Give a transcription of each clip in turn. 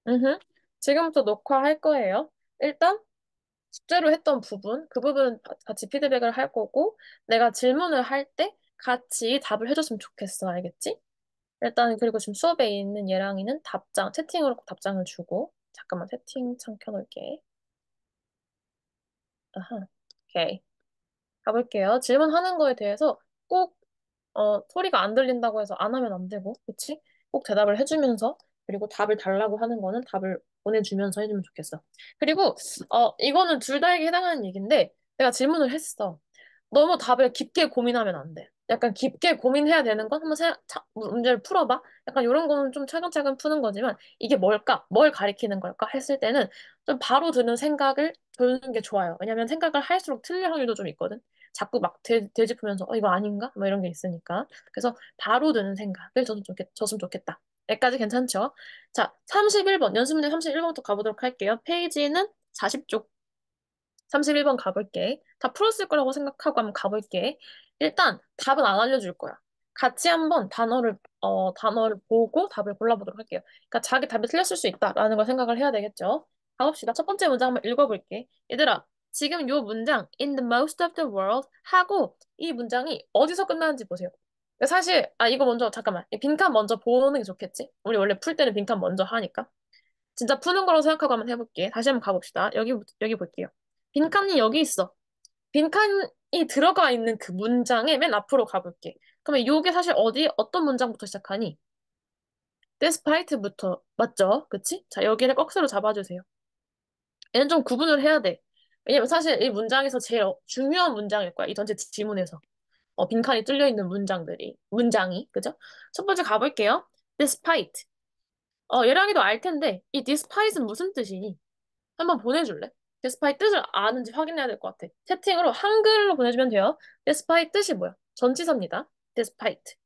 음. 지금부터 녹화할 거예요. 일단 숙제로 했던 부분, 그 부분 같이 피드백을 할 거고, 내가 질문을 할 때 같이 답을 해줬으면 좋겠어. 알겠지? 일단, 그리고 지금 수업에 있는 얘랑이는 채팅으로 꼭 답장을 주고, 잠깐만 채팅창 켜놓을게. 아하, 오케이. 가볼게요. 질문하는 거에 대해서 꼭 소리가 안 들린다고 해서 안 하면 안 되고, 그치? 꼭 대답을 해주면서, 그리고 답을 달라고 하는 거는 답을 보내주면서 해주면 좋겠어. 그리고, 이거는 둘 다에게 해당하는 얘기인데, 내가 질문을 했어. 너무 답을 깊게 고민하면 안 돼. 약간 깊게 고민해야 되는 건 한번 문제를 풀어봐. 약간 이런 거는 좀 차근차근 푸는 거지만, 이게 뭘까? 뭘 가리키는 걸까? 했을 때는 좀 바로 드는 생각을 드는 게 좋아요. 왜냐면 생각을 할수록 틀릴 확률도 좀 있거든. 자꾸 막 되짚으면서 이거 아닌가? 뭐 이런 게 있으니까. 그래서 바로 드는 생각을 줬으면 좋겠다. 여기까지 괜찮죠? 자, 31번. 연습 문제 31번부터 가보도록 할게요. 페이지는 40쪽. 31번 가볼게. 다 풀었을 거라고 생각하고 한번 가볼게. 일단 답은 안 알려줄 거야. 같이 한번 단어를 보고 답을 골라보도록 할게요. 그러니까 자기 답이 틀렸을 수 있다라는 걸 생각을 해야 되겠죠. 가봅시다. 첫 번째 문장 한번 읽어볼게. 얘들아, 지금 요 문장 in the most of the world 하고 이 문장이 어디서 끝나는지 보세요. 그러니까 사실 이거 먼저 잠깐만 이 빈칸 먼저 보는 게 좋겠지? 우리 원래 풀 때는 빈칸 먼저 하니까. 진짜 푸는 거라고 생각하고 한번 해볼게. 다시 한번 가봅시다. 여기 볼게요. 빈칸이 여기 있어. 빈칸이 들어가 있는 그 문장의 맨 앞으로 가볼게. 그러면 요게 사실 어떤 문장부터 시작하니? despite부터, 맞죠? 그치? 자, 여기를 꺽쇠로 잡아주세요. 얘는 좀 구분을 해야 돼. 왜냐면 사실 이 문장에서 제일 중요한 문장일 거야. 이 전체 지문에서. 빈칸이 뚫려 있는 문장이, 그죠? 첫 번째 가볼게요. despite. 얘랑이도 알 텐데, 이 despite은 무슨 뜻이니? 한번 보내줄래? despite 뜻을 아는지 확인해야 될 것 같아. 채팅으로 한글로 보내주면 돼요. despite 뜻이 뭐야? 전치사입니다. despite.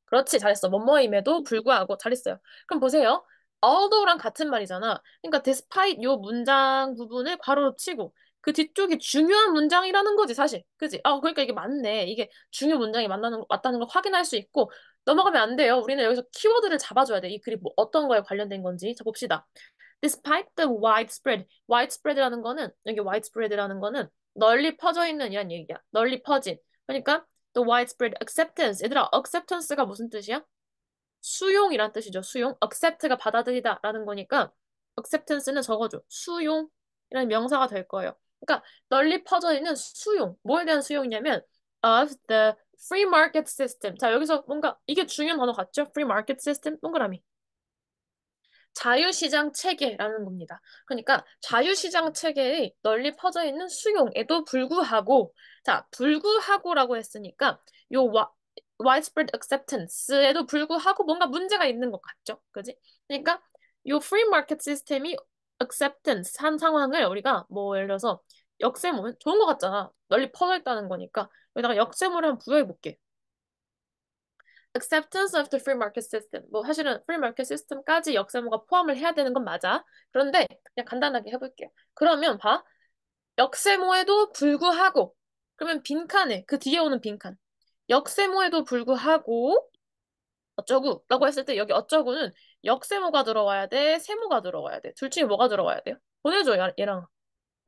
그렇지, 잘했어. 뭐뭐임에도 불구하고 잘했어요. 그럼 보세요. although랑 같은 말이잖아. 그러니까 despite 요 문장 부분을 괄호로 치고 그 뒤쪽이 중요한 문장이라는 거지, 사실. 그지? 그러니까 이게 맞네. 이게 중요 문장이 맞다는 걸 확인할 수 있고 넘어가면 안 돼요. 우리는 여기서 키워드를 잡아줘야 돼. 이 글이 뭐 어떤 거에 관련된 건지. 자, 봅시다. Despite the widespread라는 거는 여기 widespread라는 거는 널리 퍼져 있는 이란 얘기야. 널리 퍼진. 그러니까 the widespread acceptance. 얘들아, acceptance가 무슨 뜻이야? 수용이란 뜻이죠. 수용. accept가 받아들이다라는 거니까 acceptance는 적어줘. 수용이라는 명사가 될 거예요. 그러니까 널리 퍼져 있는 수용. 뭐에 대한 수용이냐면 of the free market system. 자, 여기서 뭔가 이게 중요한 단어 같죠? free market system 동그라미. 자유시장 체계라는 겁니다. 그러니까 자유시장 체계의 널리 퍼져 있는 수용에도 불구하고, 자, 불구하고라고 했으니까 요 widespread acceptance에도 불구하고 뭔가 문제가 있는 것 같죠? 그지? 그러니까 요 free market 시스템이 acceptance 한 상황을 우리가 뭐 예를 들어서 역세모 좋은 것 같잖아. 널리 퍼져 있다는 거니까 여기다가 역세모를 한번 부여해 볼게. acceptance of the free market system. 뭐 사실은 free market system까지 역세모가 포함을 해야 되는 건 맞아. 그런데 그냥 간단하게 해볼게요. 그러면 봐. 역세모에도 불구하고 그러면 빈칸에 그 뒤에 오는 빈칸. 역세모에도 불구하고 어쩌구 라고 했을 때 여기 어쩌구는 역세모가 들어와야 돼, 세모가 들어와야 돼. 둘 중에 뭐가 들어와야 돼요? 보내줘 얘랑.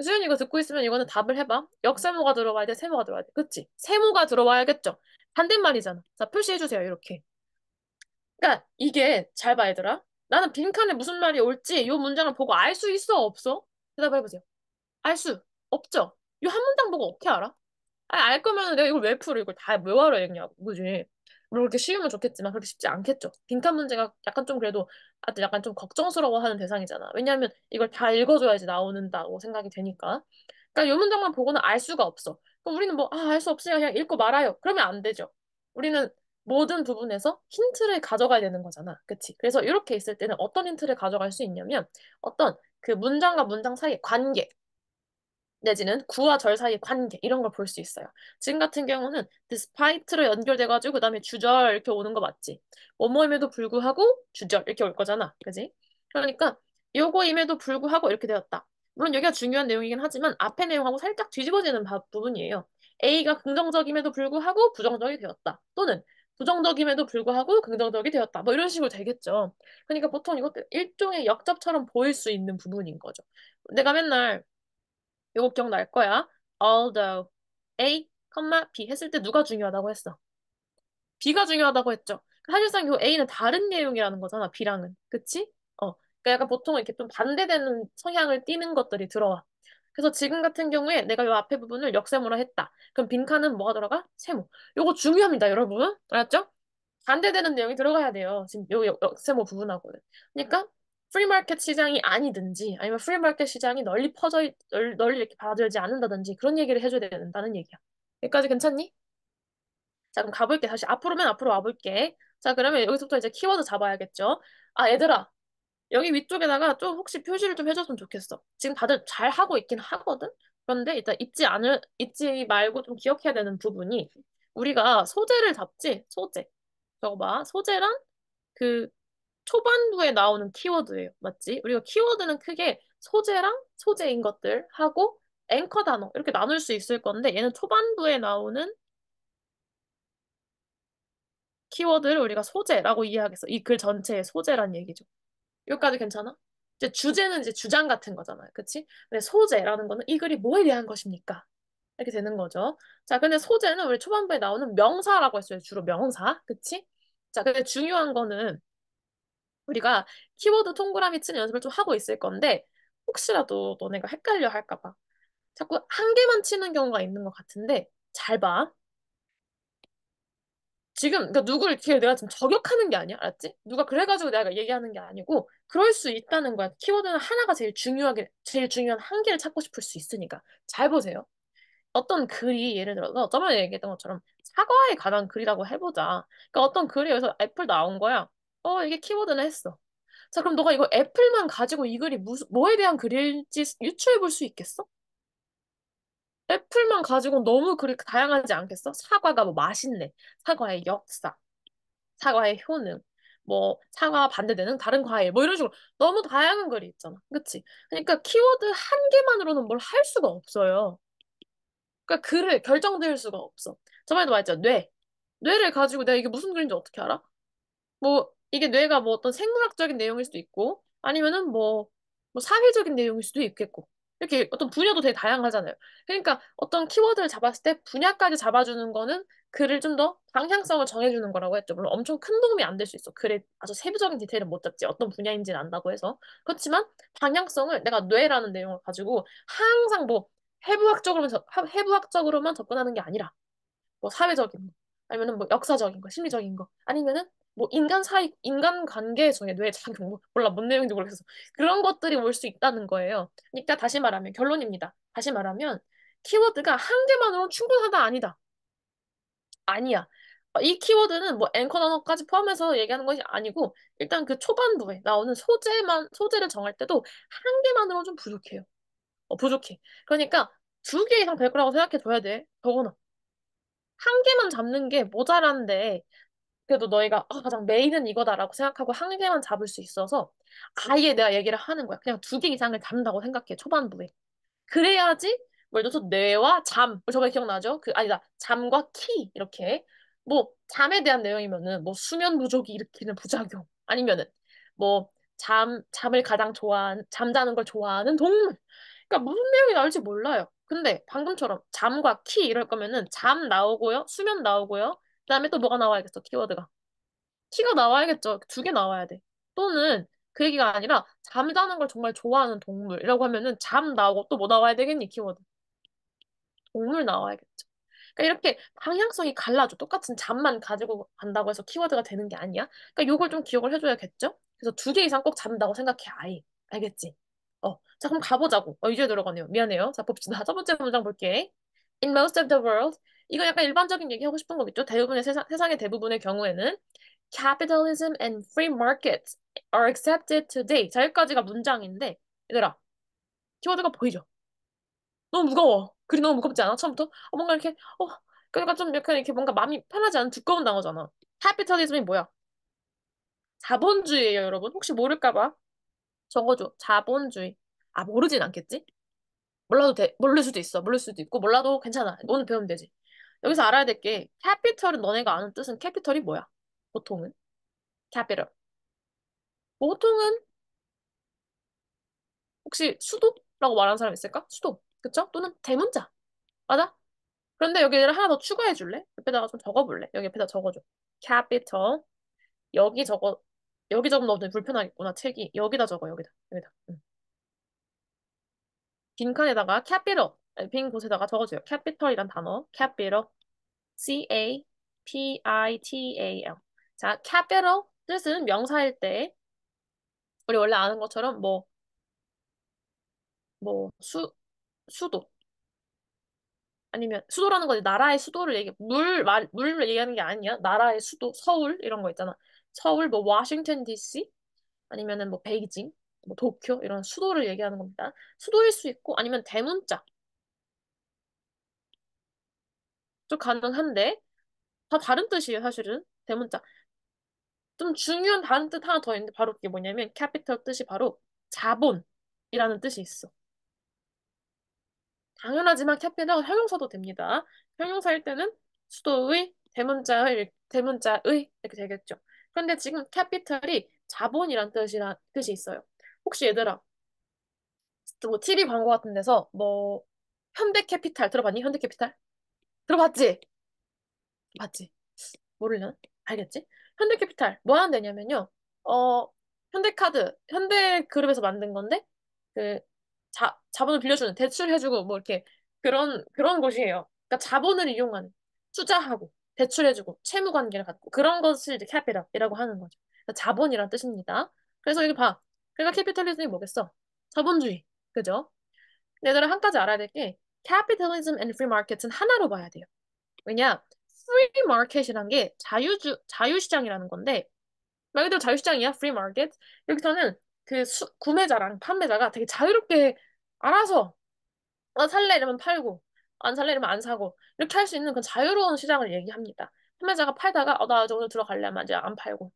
수연이 이거 듣고 있으면 이거는 답을 해봐. 역세모가 들어와야 돼, 세모가 들어와야 돼. 그치? 세모가 들어와야겠죠? 반대말이잖아. 자, 표시해주세요. 이렇게. 그러니까 이게 잘 봐, 얘들아. 나는 빈칸에 무슨 말이 올지 이 문장을 보고 알 수 있어, 없어? 대답해보세요. 알 수 없죠? 이 한 문장 보고 어떻게 알아? 알 거면 내가 이걸 왜 풀어? 이걸 다 외워라 했냐고, 그지? 물론 그렇게 쉬우면 좋겠지만 그렇게 쉽지 않겠죠. 빈칸 문제가 약간 좀 그래도 아들 약간 좀 걱정스러워하는 대상이잖아. 왜냐하면 이걸 다 읽어줘야지 나오는다고 생각이 되니까. 그러니까 이 문장만 보고는 알 수가 없어. 그럼 우리는 뭐, 알 수 없으니까 그냥 읽고 말아요. 그러면 안 되죠. 우리는 모든 부분에서 힌트를 가져가야 되는 거잖아. 그치? 그래서 이렇게 있을 때는 어떤 힌트를 가져갈 수 있냐면 어떤 그 문장과 문장 사이의 관계, 내지는 구와 절 사이의 관계 이런 걸 볼 수 있어요. 지금 같은 경우는 despite로 연결돼가지고 그다음에 주절 이렇게 오는 거 맞지? 뭐뭐임에도 불구하고 주절 이렇게 올 거잖아. 그지? 그러니까 요거임에도 불구하고 이렇게 되었다. 물론 여기가 중요한 내용이긴 하지만 앞의 내용하고 살짝 뒤집어지는 부분이에요. A가 긍정적임에도 불구하고 부정적이 되었다. 또는 부정적임에도 불구하고 긍정적이 되었다. 뭐 이런 식으로 되겠죠. 그러니까 보통 이것도 일종의 역접처럼 보일 수 있는 부분인 거죠. 내가 맨날 이거 기억날 거야. Although A, B 했을 때 누가 중요하다고 했어? B가 중요하다고 했죠. 사실상 이 A는 다른 내용이라는 거잖아, B랑은. 그치? 그러니까 약간 보통 이렇게 좀 반대되는 성향을 띠는 것들이 들어와. 그래서 지금 같은 경우에 내가 이 앞에 부분을 역세모라 했다. 그럼 빈칸은 뭐가 들어가? 세모. 요거 중요합니다, 여러분. 알았죠? 반대되는 내용이 들어가야 돼요. 지금 요 역세모 부분하고는. 그러니까 프리마켓 시장이 아니든지 아니면 프리마켓 시장이 널리 널리 이렇게 받아들여지지 않는다든지 그런 얘기를 해줘야 된다는 얘기야. 여기까지 괜찮니? 자, 그럼 가볼게. 다시 앞으로면 앞으로 와볼게. 자, 그러면 여기서부터 이제 키워드 잡아야겠죠? 아, 얘들아. 여기 위쪽에다가 좀 혹시 표시를 좀 해줬으면 좋겠어. 지금 다들 잘 하고 있긴 하거든? 그런데 일단 잊지 말고 좀 기억해야 되는 부분이 우리가 소재를 잡지? 소재. 저거 봐. 소재랑 그 초반부에 나오는 키워드예요. 맞지? 우리가 키워드는 크게 소재랑 소재인 것들 하고 앵커 단어 이렇게 나눌 수 있을 건데 얘는 초반부에 나오는 키워드를 우리가 소재라고 이해하겠어. 이 글 전체의 소재란 얘기죠. 여기까지 괜찮아? 이제 주제는 이제 주장 같은 거잖아요. 그치? 근데 소재라는 거는 이 글이 뭐에 대한 것입니까? 이렇게 되는 거죠. 자, 근데 소재는 우리 초반부에 나오는 명사라고 했어요. 주로 명사. 그치? 자, 근데 중요한 거는 우리가 키워드 동그라미 치는 연습을 좀 하고 있을 건데 혹시라도 너네가 헷갈려 할까 봐. 자꾸 한 개만 치는 경우가 있는 것 같은데 잘 봐. 지금 그러니까 누구를 이렇게 내가 지금 저격하는 게 아니야, 알았지? 누가 그래가지고 내가 얘기하는 게 아니고 그럴 수 있다는 거야. 키워드는 하나가 제일 중요한 한 개를 찾고 싶을 수 있으니까 잘 보세요. 어떤 글이 예를 들어서 저번에 얘기했던 것처럼 사과에 관한 글이라고 해보자. 그러니까 어떤 글이 여기서 애플 나온 거야. 이게 키워드는 했어. 자, 그럼 너가 이거 애플만 가지고 이 글이 뭐에 대한 글일지 유추해 볼 수 있겠어? 애플만 가지고 너무 글이 다양하지 않겠어? 사과가 뭐 맛있네. 사과의 역사. 사과의 효능, 뭐 사과와 반대되는 다른 과일, 뭐 이런 식으로 너무 다양한 글이 있잖아. 그치? 그러니까 키워드 한 개만으로는 뭘 할 수가 없어요. 그러니까 글을 결정지을 수가 없어. 저번에도 말했죠. 뇌를 가지고 내가 이게 무슨 글인지 어떻게 알아? 뭐 이게 뇌가 뭐 어떤 생물학적인 내용일 수도 있고 아니면은 뭐 사회적인 내용일 수도 있겠고 이렇게 어떤 분야도 되게 다양하잖아요. 그러니까 어떤 키워드를 잡았을 때 분야까지 잡아주는 거는 글을 좀 더 방향성을 정해주는 거라고 했죠. 물론 엄청 큰 도움이 안 될 수 있어. 글에 아주 세부적인 디테일은 못 잡지. 어떤 분야인지는 안다고 해서. 그렇지만 방향성을 내가 뇌라는 내용을 가지고 항상 뭐 해부학적으로만 접근하는 게 아니라 뭐 사회적인 거, 아니면은 뭐 역사적인 거, 심리적인 거, 아니면은 뭐 인간 관계 중에 뇌 작용, 뭐 몰라, 뭔 내용인지 모르겠어. 그런 것들이 올 수 있다는 거예요. 그러니까 다시 말하면, 결론입니다. 다시 말하면, 키워드가 한 개만으로는 충분하다, 아니다. 아니야. 이 키워드는 뭐 앵커 단어까지 포함해서 얘기하는 것이 아니고, 일단 그 초반부에 나오는 소재를 정할 때도 한 개만으로는 좀 부족해요. 부족해. 그러니까 두 개 이상 될 거라고 생각해 줘야 돼. 더구나. 한 개만 잡는 게 모자란데 그래도 너희가 가장 메인은 이거다라고 생각하고 한 개만 잡을 수 있어서 아예 내가 얘기를 하는 거야. 그냥 두 개 이상을 잡는다고 생각해. 초반부에. 그래야지 뭐 예를 들어서 뇌와 잠 저번에 기억나죠? 아니다 잠과 키 이렇게 뭐 잠에 대한 내용이면은 뭐 수면 부족이 일으키는 부작용 아니면은 뭐 잠을 가장 좋아하는 잠자는 걸 좋아하는 동물 그러니까 무슨 내용이 나올지 몰라요. 근데 방금처럼 잠과 키 이럴 거면은 잠 나오고요 수면 나오고요 그다음에 또 뭐가 나와야겠어 키워드가 키가 나와야겠죠. 두 개 나와야 돼. 또는 그 얘기가 아니라 잠자는 걸 정말 좋아하는 동물이라고 하면은 잠 나오고 또 뭐 나와야 되겠니, 키워드? 동물 나와야겠죠. 그러니까 이렇게 방향성이 갈라져. 똑같은 잠만 가지고 간다고 해서 키워드가 되는 게 아니야. 그러니까 요걸 좀 기억을 해줘야겠죠? 그래서 두 개 이상 꼭 잡는다고 생각해, 아예. 알겠지? 자, 그럼 가보자고. 이제 들어가네요. 미안해요. 자, 봅시다. 첫 번째 문장 볼게. In most of the world. 이거 약간 일반적인 얘기하고 싶은 거겠죠? 대부분의 세상의 대부분의 경우에는 capitalism and free markets are accepted today. 자, 여기까지가 문장인데, 얘들아, 키워드가 보이죠? 너무 무거워. 글이 너무 무겁지 않아? 처음부터? 뭔가 이렇게, 그러니까 좀 약간 이렇게 뭔가 마음이 편하지 않은 두꺼운 단어잖아. capitalism이 뭐야? 자본주의예요, 여러분. 혹시 모를까 봐. 적어줘. 자본주의. 모르진 않겠지? 몰라도 돼. 모를 수도 있어. 모를 수도 있고, 몰라도 괜찮아. 오늘 배우면 되지. 여기서 알아야 될 게, 캐피털은 너네가 아는 뜻은 캐피털이 뭐야? 보통은? 캐피털. 보통은 혹시 수도라고 말하는 사람 있을까? 수도. 그쵸? 또는 대문자. 맞아? 그런데 여기를 하나 더 추가해 줄래? 옆에다가 좀 적어볼래? 여기 옆에다 적어줘. 캐피털. 여기 적어. 여기 적으면 너무 불편하겠구나, 책이. 여기다 적어, 여기다. 여기다. 응. 빈칸에다가 capital, 아니, 빈 곳에다가 적어줘요. capital이란 단어. capital. capital. 자, capital 뜻은 명사일 때 우리 원래 아는 것처럼 수도 아니면 수도라는 거지 나라의 수도를 물을 얘기하는 게 아니야. 나라의 수도 서울 이런 거 있잖아. 서울 뭐 워싱턴 DC 아니면은 뭐 베이징 뭐 도쿄 이런 수도를 얘기하는 겁니다. 수도일 수 있고 아니면 대문자 좀 가능한데 다 다른 뜻이에요 사실은 대문자. 좀 중요한 다른 뜻 하나 더 있는데 바로 그게 뭐냐면 캐피털 뜻이 바로 자본이라는 뜻이 있어. 당연하지만 캐피는 형용사도 됩니다. 형용사일 때는 수도의 대문자의 이렇게 되겠죠. 그런데 지금 캐피털이 자본이란 뜻이 있어요. 혹시 얘들아 뭐 TV 광고 같은 데서 뭐 현대캐피탈 들어봤니? 현대캐피탈? 들어봤지? 봤지? 모르려나? 알겠지? 현대캐피탈 뭐 하는 데냐면요. 어 현대카드 현대그룹에서 만든 건데 그 자본을 빌려주는 대출해주고 뭐 이렇게 그런 곳이에요. 그러니까 자본을 이용하는 투자하고 대출해주고 채무 관계를 갖고 그런 것을 이제 캐피탈이라고 하는 거죠. 그러니까 자본이란 뜻입니다. 그래서 여기 봐. 그러니까 캐피탈리즘이 뭐겠어? 자본주의. 그죠? 얘들아 한 가지 알아야 될 게 capitalism and free market은 하나로 봐야 돼요. 왜냐? free market이란 게 자유시장이라는 건데 말 그대로 자유시장이야, free market. 여기서는 구매자랑 판매자가 되게 자유롭게 알아서 살래 이러면 팔고 안 살래 이러면 안 사고 이렇게 할 수 있는 그 자유로운 시장을 얘기합니다. 판매자가 팔다가 나 이제 오늘 들어갈래 하면 이제 안 팔고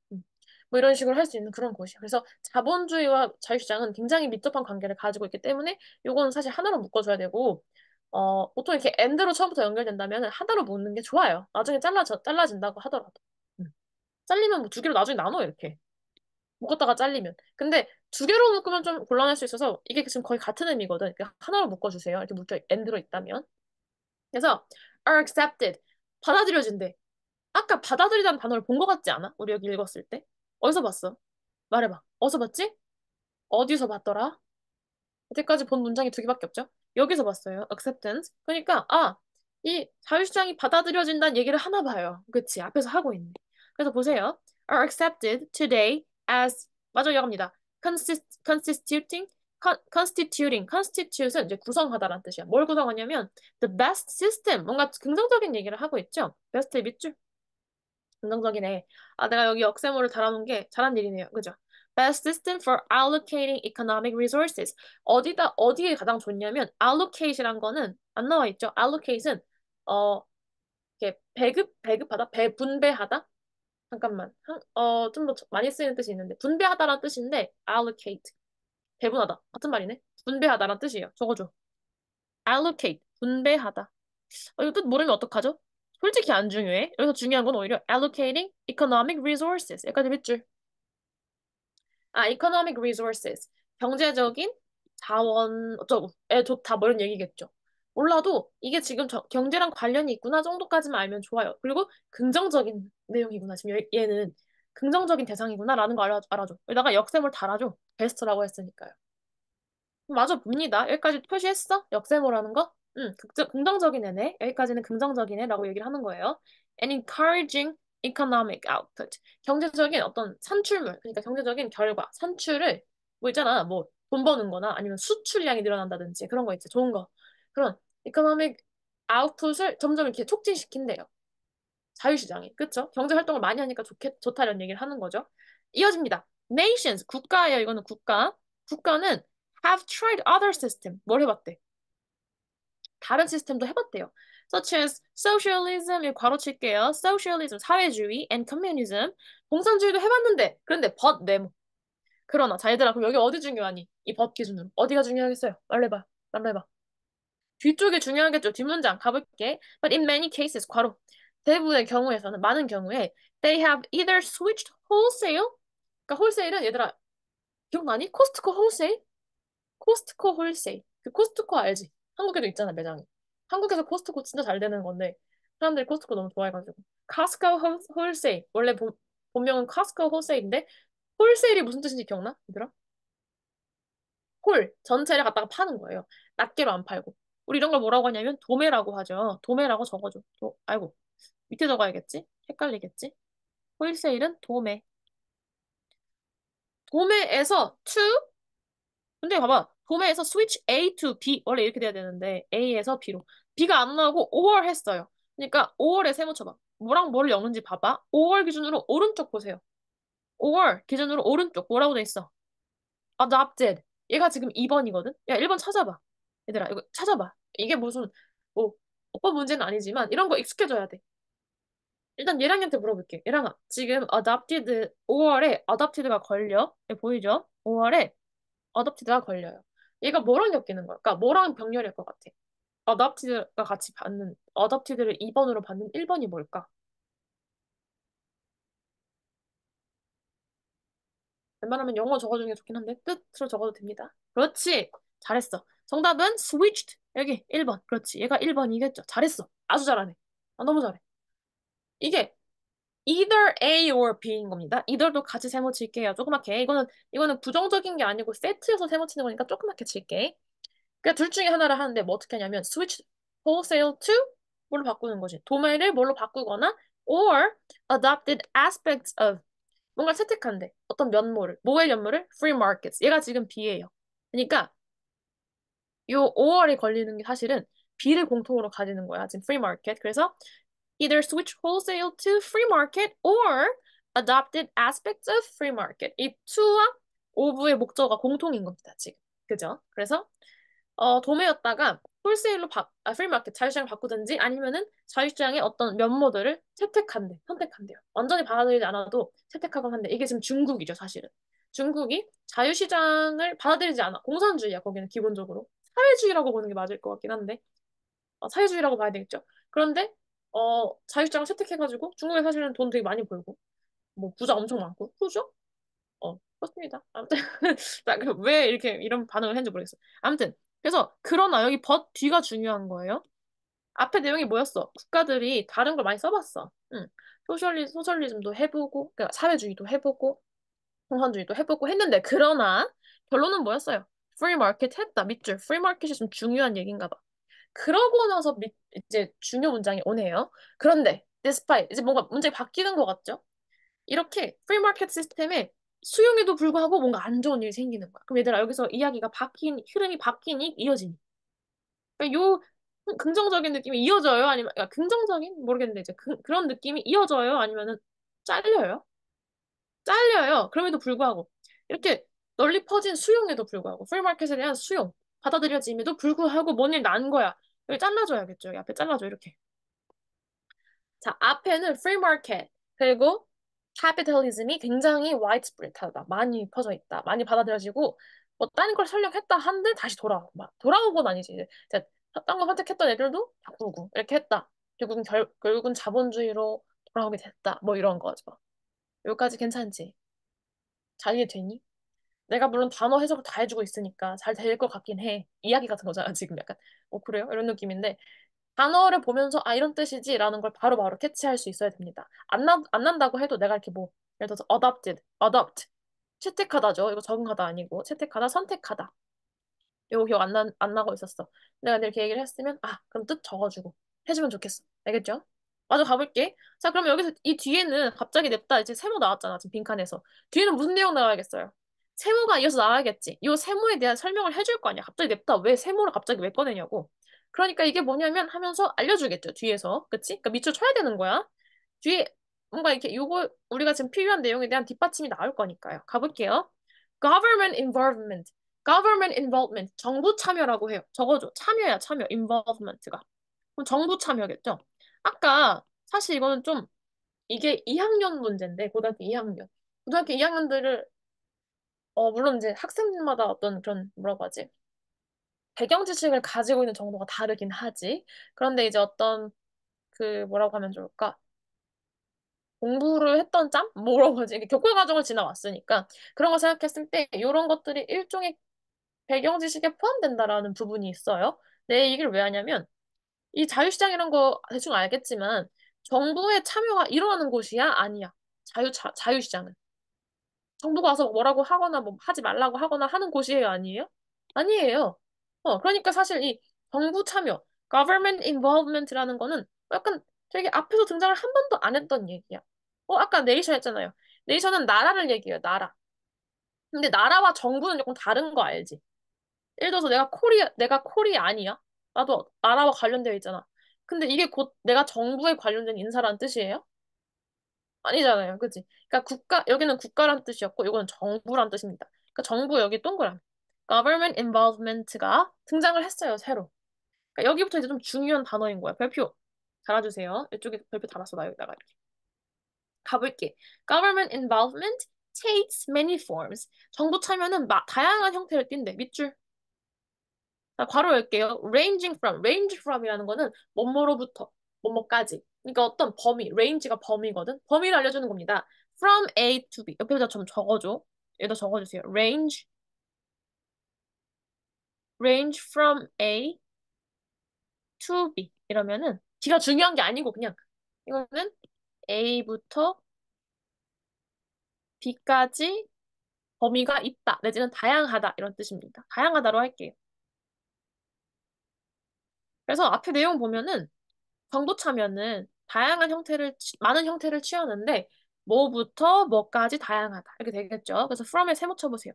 뭐 이런 식으로 할 수 있는 그런 곳이에요. 그래서 자본주의와 자유시장은 굉장히密접한 관계를 가지고 있기 때문에 요거는 사실 하나로 묶어줘야 되고 보통 이렇게 엔드로 처음부터 연결된다면 하나로 묶는 게 좋아요. 나중에 잘라진다고 하더라도. 음. 잘리면 뭐 두 개로 나중에 나눠 이렇게. 묶었다가 잘리면. 근데 두 개로 묶으면 좀 곤란할 수 있어서 이게 지금 거의 같은 의미거든. 그러니까 하나로 묶어주세요. 이렇게 묶여 엔드로 있다면. 그래서 are accepted 받아들여진대. 아까 받아들이다는 단어를 본 것 같지 않아? 우리 여기 읽었을 때. 어디서 봤어? 말해봐. 어디서 봤지? 어디서 봤더라? 여태까지 본 문장이 두 개밖에 없죠? 여기서 봤어요. acceptance. 그러니까 이 자유시장이 받아들여진다는 얘기를 하나 봐요. 그치? 앞에서 하고 있네. 그래서 보세요. are accepted today as 맞아 이어갑니다. constitute은 이제 구성하다라는 뜻이야. 뭘 구성하냐면 the best system 뭔가 긍정적인 얘기를 하고 있죠. best의 밑줄 긍정적이네. 내가 여기 역세모를 달아놓은 게 잘한 일이네요. 그죠? Best system for allocating economic resources. 어디에 가장 좋냐면 allocate이란 거는 안 나와 있죠. allocate은 어 이렇게 배급하다, 분배하다. 잠깐만. 좀 더 많이 쓰이는 뜻이 있는데 분배하다라는 뜻인데 allocate 배분하다 같은 말이네. 분배하다라는 뜻이에요. 적어줘. allocate 분배하다. 이거 뜻 모르면 어떡하죠? 솔직히 안 중요해. 여기서 중요한 건 오히려 allocating economic resources. 여기까지 밑줄. economic resources. 경제적인 자원 어쩌고에 좋다. 뭐 이런 얘기겠죠. 몰라도 이게 지금 경제랑 관련이 있구나 정도까지만 알면 좋아요. 그리고 긍정적인 내용이구나. 지금 얘는 긍정적인 대상이구나라는 거 알아줘. 여기다가 역셈을 달아줘. 베스트라고 했으니까요. 맞아 봅니다. 여기까지 표시했어? 역세모라는 거? 긍정적인 애네. 여기까지는 긍정적인 애라고 얘기를 하는 거예요. And encouraging economic output. 경제적인 어떤 산출물, 그러니까 경제적인 결과, 산출을 뭐 있잖아. 뭐 돈 버는 거나 아니면 수출량이 늘어난다든지 그런 거 있지. 좋은 거. 그런 economic output을 점점 이렇게 촉진시킨대요. 자유시장이. 그쵸? 경제 활동을 많이 하니까 좋다는 얘기를 하는 거죠. 이어집니다. Nations, 국가예요. 이거는 국가. 국가는 have tried other system. 뭘 해봤대? 다른 시스템도 해봤대요. Such as socialism, 괄호칠게요. socialism, 사회주의, and communism, 공산주의도 해봤는데, 그런데 but them. 그러나, 자, 얘들아, 그럼 여기 어디 중요하니? 이 법 기준으로. 어디가 중요하겠어요? 말해봐. 말해봐. 뒤쪽이 중요하겠죠. 뒷문장 가볼게. But in many cases, 괄호. 대부분의 경우에서는, 많은 경우에, they have either switched wholesale. 그러니까 wholesale은 얘들아, 기억나니? 코스트코 홀세일? 코스트코 홀세일. 그 코스트코 알지? 한국에도 있잖아, 매장이. 한국에서 코스트코 진짜 잘 되는 건데, 사람들이 코스트코 너무 좋아해가지고. 카스코 홀세일. 원래 본명은 카스코 홀세일인데, 홀세일이 무슨 뜻인지 기억나? 얘들아? 홀 전체를 갖다가 파는 거예요. 낱개로 안 팔고. 우리 이런 걸 뭐라고 하냐면 도매라고 하죠. 도매라고 적어줘. 아이고 밑에 적어야겠지? 헷갈리겠지? 홀세일은 도매. 도매에서 to 근데 봐봐. 도매에서 switch A to B 원래 이렇게 돼야 되는데 A에서 B로 B가 안 나오고 5월 했어요. 그러니까 5월에 세모 쳐봐. 뭐랑 뭐를 엮는지 봐봐. 5월 기준으로 오른쪽 보세요. 5월 기준으로 오른쪽 뭐라고 돼 있어? adopted. 얘가 지금 2번이거든? 야, 1번 찾아봐. 얘들아, 이거 찾아봐. 이게 무슨, 뭐, 오빠 문제는 아니지만, 이런 거 익숙해져야 돼. 일단 얘랑한테 물어볼게. 얘랑아, 지금 adopted, 5월에 adopted가 걸려. 여기 보이죠? 5월에 adopted가 걸려요. 얘가 뭐랑 엮이는 걸까? 뭐랑 병렬일 것 같아? adopted가 같이 받는, adopted를 2번으로 받는 1번이 뭘까? 웬만하면 영어 적어주는 게 좋긴 한데 뜻으로 적어도 됩니다. 그렇지. 잘했어. 정답은 switched. 여기 1번. 그렇지. 얘가 1번이겠죠. 잘했어. 아주 잘하네. 아, 너무 잘해. 이게 either A or B인 겁니다. either도 같이 세모 칠게요. 조그맣게. 이거는 부정적인 게 아니고 세트여서 세모 치는 거니까 조그맣게 칠게. 그러니까 둘 중에 하나를 하는데 뭐 어떻게 하냐면 switch wholesale to 뭘로 바꾸는 거지. 도매를 뭘로 바꾸거나 or adopted aspects of 뭔가 채택한대. 어떤 면모를. 뭐의 면모를? Free markets. 얘가 지금 B예요. 그러니까 요 5월에 걸리는 게 사실은 B를 공통으로 가지는 거야. 지금 free market. 그래서 either switch wholesale to free market or adopted aspects of free market. 이 to와 of의 목적어가 공통인 겁니다. 지금. 그죠? 그래서 도매였다가 홀세일로 프리마켓 자유시장 바꾸든지 아니면은 자유시장의 어떤 면모들을 선택한대요. 완전히 받아들이지 않아도 채택하곤 한데 이게 지금 중국이죠, 사실은. 중국이 자유시장을 받아들이지 않아. 공산주의야, 거기는 기본적으로. 사회주의라고 보는 게 맞을 것 같긴 한데 사회주의라고 봐야 되겠죠. 그런데 자유시장을 채택해가지고 중국에 사실은 돈 되게 많이 벌고 뭐 부자 엄청 많고 그죠? 그렇습니다. 아무튼 왜 이렇게 이런 반응을 했는지 모르겠어. 아무튼 그래서 그러나 여기 but 뒤가 중요한 거예요. 앞에 내용이 뭐였어? 국가들이 다른 걸 많이 써봤어. 응. 소셜리즘도 해보고, 그러니까 사회주의도 해보고, 공산주의도 해보고 했는데 그러나 결론은 뭐였어요? 프리 마켓 했다. 밑줄. 프리 마켓이 좀 중요한 얘기인가 봐. 그러고 나서 이제 중요 문장이 오네요. 그런데 despite 이제 뭔가 문제가 바뀌는 것 같죠? 이렇게 프리마켓 시스템에 수용에도 불구하고 뭔가 안 좋은 일이 생기는 거야. 그럼 얘들아 여기서 이야기가 흐름이 바뀌니 이어지니. 그러니까 요 긍정적인 느낌이 이어져요? 아니면 그러니까 긍정적인 모르겠는데 이제 그런 느낌이 이어져요? 아니면은 잘려요? 잘려요. 그럼에도 불구하고 이렇게 널리 퍼진 수용에도 불구하고 프리마켓에 대한 수용 받아들여짐에도 불구하고 뭔 일 난 거야. 여기 잘라줘야겠죠. 여기 앞에 잘라줘 이렇게. 자, 앞에는 free market, 그리고 capitalism이 굉장히 widespread하다. 많이 퍼져 있다. 많이 받아들여지고, 뭐, 다른 걸 설명했다 한들 다시 돌아오고, 막, 돌아오고는 아니지. 이제, 딴거 선택했던 애들도 바꾸고, 이렇게 했다. 결국은 자본주의로 돌아오게 됐다. 뭐 이런 거죠. 여기까지 괜찮지? 잘 이해되니? 내가 물론 단어 해석을 다 해주고 있으니까 잘 될 것 같긴 해. 이야기 같은 거잖아, 지금 약간. 그래요? 이런 느낌인데. 단어를 보면서 아 이런 뜻이지라는 걸 바로바로 캐치할 수 있어야 됩니다. 안 난다고 해도 내가 이렇게 뭐 예를 들어서 adopt 채택하다죠. 이거 적응하다 아니고 채택하다 선택하다. 이거 기억 안 나고 있었어. 내가 이렇게 얘기를 했으면 아 그럼 뜻 적어주고 해주면 좋겠어. 알겠죠? 마저 가볼게. 자 그럼 여기서 이 뒤에는 갑자기 냅다 이제 세모 나왔잖아. 지금 빈칸에서. 뒤에는 무슨 내용 나와야겠어요? 세모가 이어서 나와야겠지. 이 세모에 대한 설명을 해줄 거 아니야. 갑자기 냅다 왜 세모를 갑자기 왜 꺼내냐고. 그러니까 이게 뭐냐면 하면서 알려주겠죠. 뒤에서. 그치? 그러니까 밑줄 쳐야 되는 거야. 뒤에 뭔가 이렇게 요거 우리가 지금 필요한 내용에 대한 뒷받침이 나올 거니까요. 가볼게요. Government involvement. Government involvement. 정부 참여라고 해요. 적어줘. 참여야, 참여. involvement가. 그럼 정부 참여겠죠? 아까 사실 이거는 좀 이게 2학년 문제인데 고등학교 2학년. 고등학교 2학년들을 물론 이제 학생마다 어떤 그런 뭐라고 하지? 배경 지식을 가지고 있는 정도가 다르긴 하지. 그런데 이제 어떤 그 뭐라고 하면 좋을까? 공부를 했던 짬? 뭐라고 하지? 이게 교과 과정을 지나왔으니까 그런 거 생각했을 때 이런 것들이 일종의 배경 지식에 포함된다라는 부분이 있어요. 내 이 얘기를 왜 하냐면 이 자유시장이란 거 대충 알겠지만 정부의 참여가 일어나는 곳이야? 아니야. 자유시장은. 정부가 와서 뭐라고 하거나 뭐 하지 말라고 하거나 하는 곳이에요? 아니에요? 아니에요. 그러니까 사실 이 정부 참여, government involvement라는 거는 약간 되게 앞에서 등장을 한 번도 안 했던 얘기야. 아까 네이션 했잖아요. 네이션은 나라를 얘기해요, 나라. 근데 나라와 정부는 조금 다른 거 알지? 예를 들어서 내가 코리아 아니야? 나도 나라와 관련되어 있잖아. 근데 이게 곧 내가 정부에 관련된 인사라는 뜻이에요? 아니잖아요. 그치? 그러니까 여기는 국가란 뜻이었고, 이거는 정부란 뜻입니다. 그러니까 정부 여기 동그라미. government involvement가 등장을 했어요, 새로. 그러니까 여기부터 이제 좀 중요한 단어인 거야. 별표 달아주세요. 이쪽에 별표 달았어, 나 여기다가 이렇게. 가볼게. government involvement takes many forms. 정부 참여는 다양한 형태를 띈대. 밑줄. 자, 괄호 열게요. range from이라는 거는 뭐뭐로부터 뭐뭐까지. 그러니까 어떤 범위, range가 범위거든. 범위를 알려주는 겁니다. from A to B. 옆에다 좀 적어줘. 여기다 적어주세요. range from A to B. 이러면은 B가 중요한 게 아니고 그냥 이거는 A부터 B까지 범위가 있다. 내지는 다양하다. 이런 뜻입니다. 다양하다로 할게요. 그래서 앞에 내용 보면은 정부 참여는 많은 형태를 취하는데, 뭐부터 뭐까지 다양하다. 이렇게 되겠죠. 그래서 from에 세모 쳐보세요.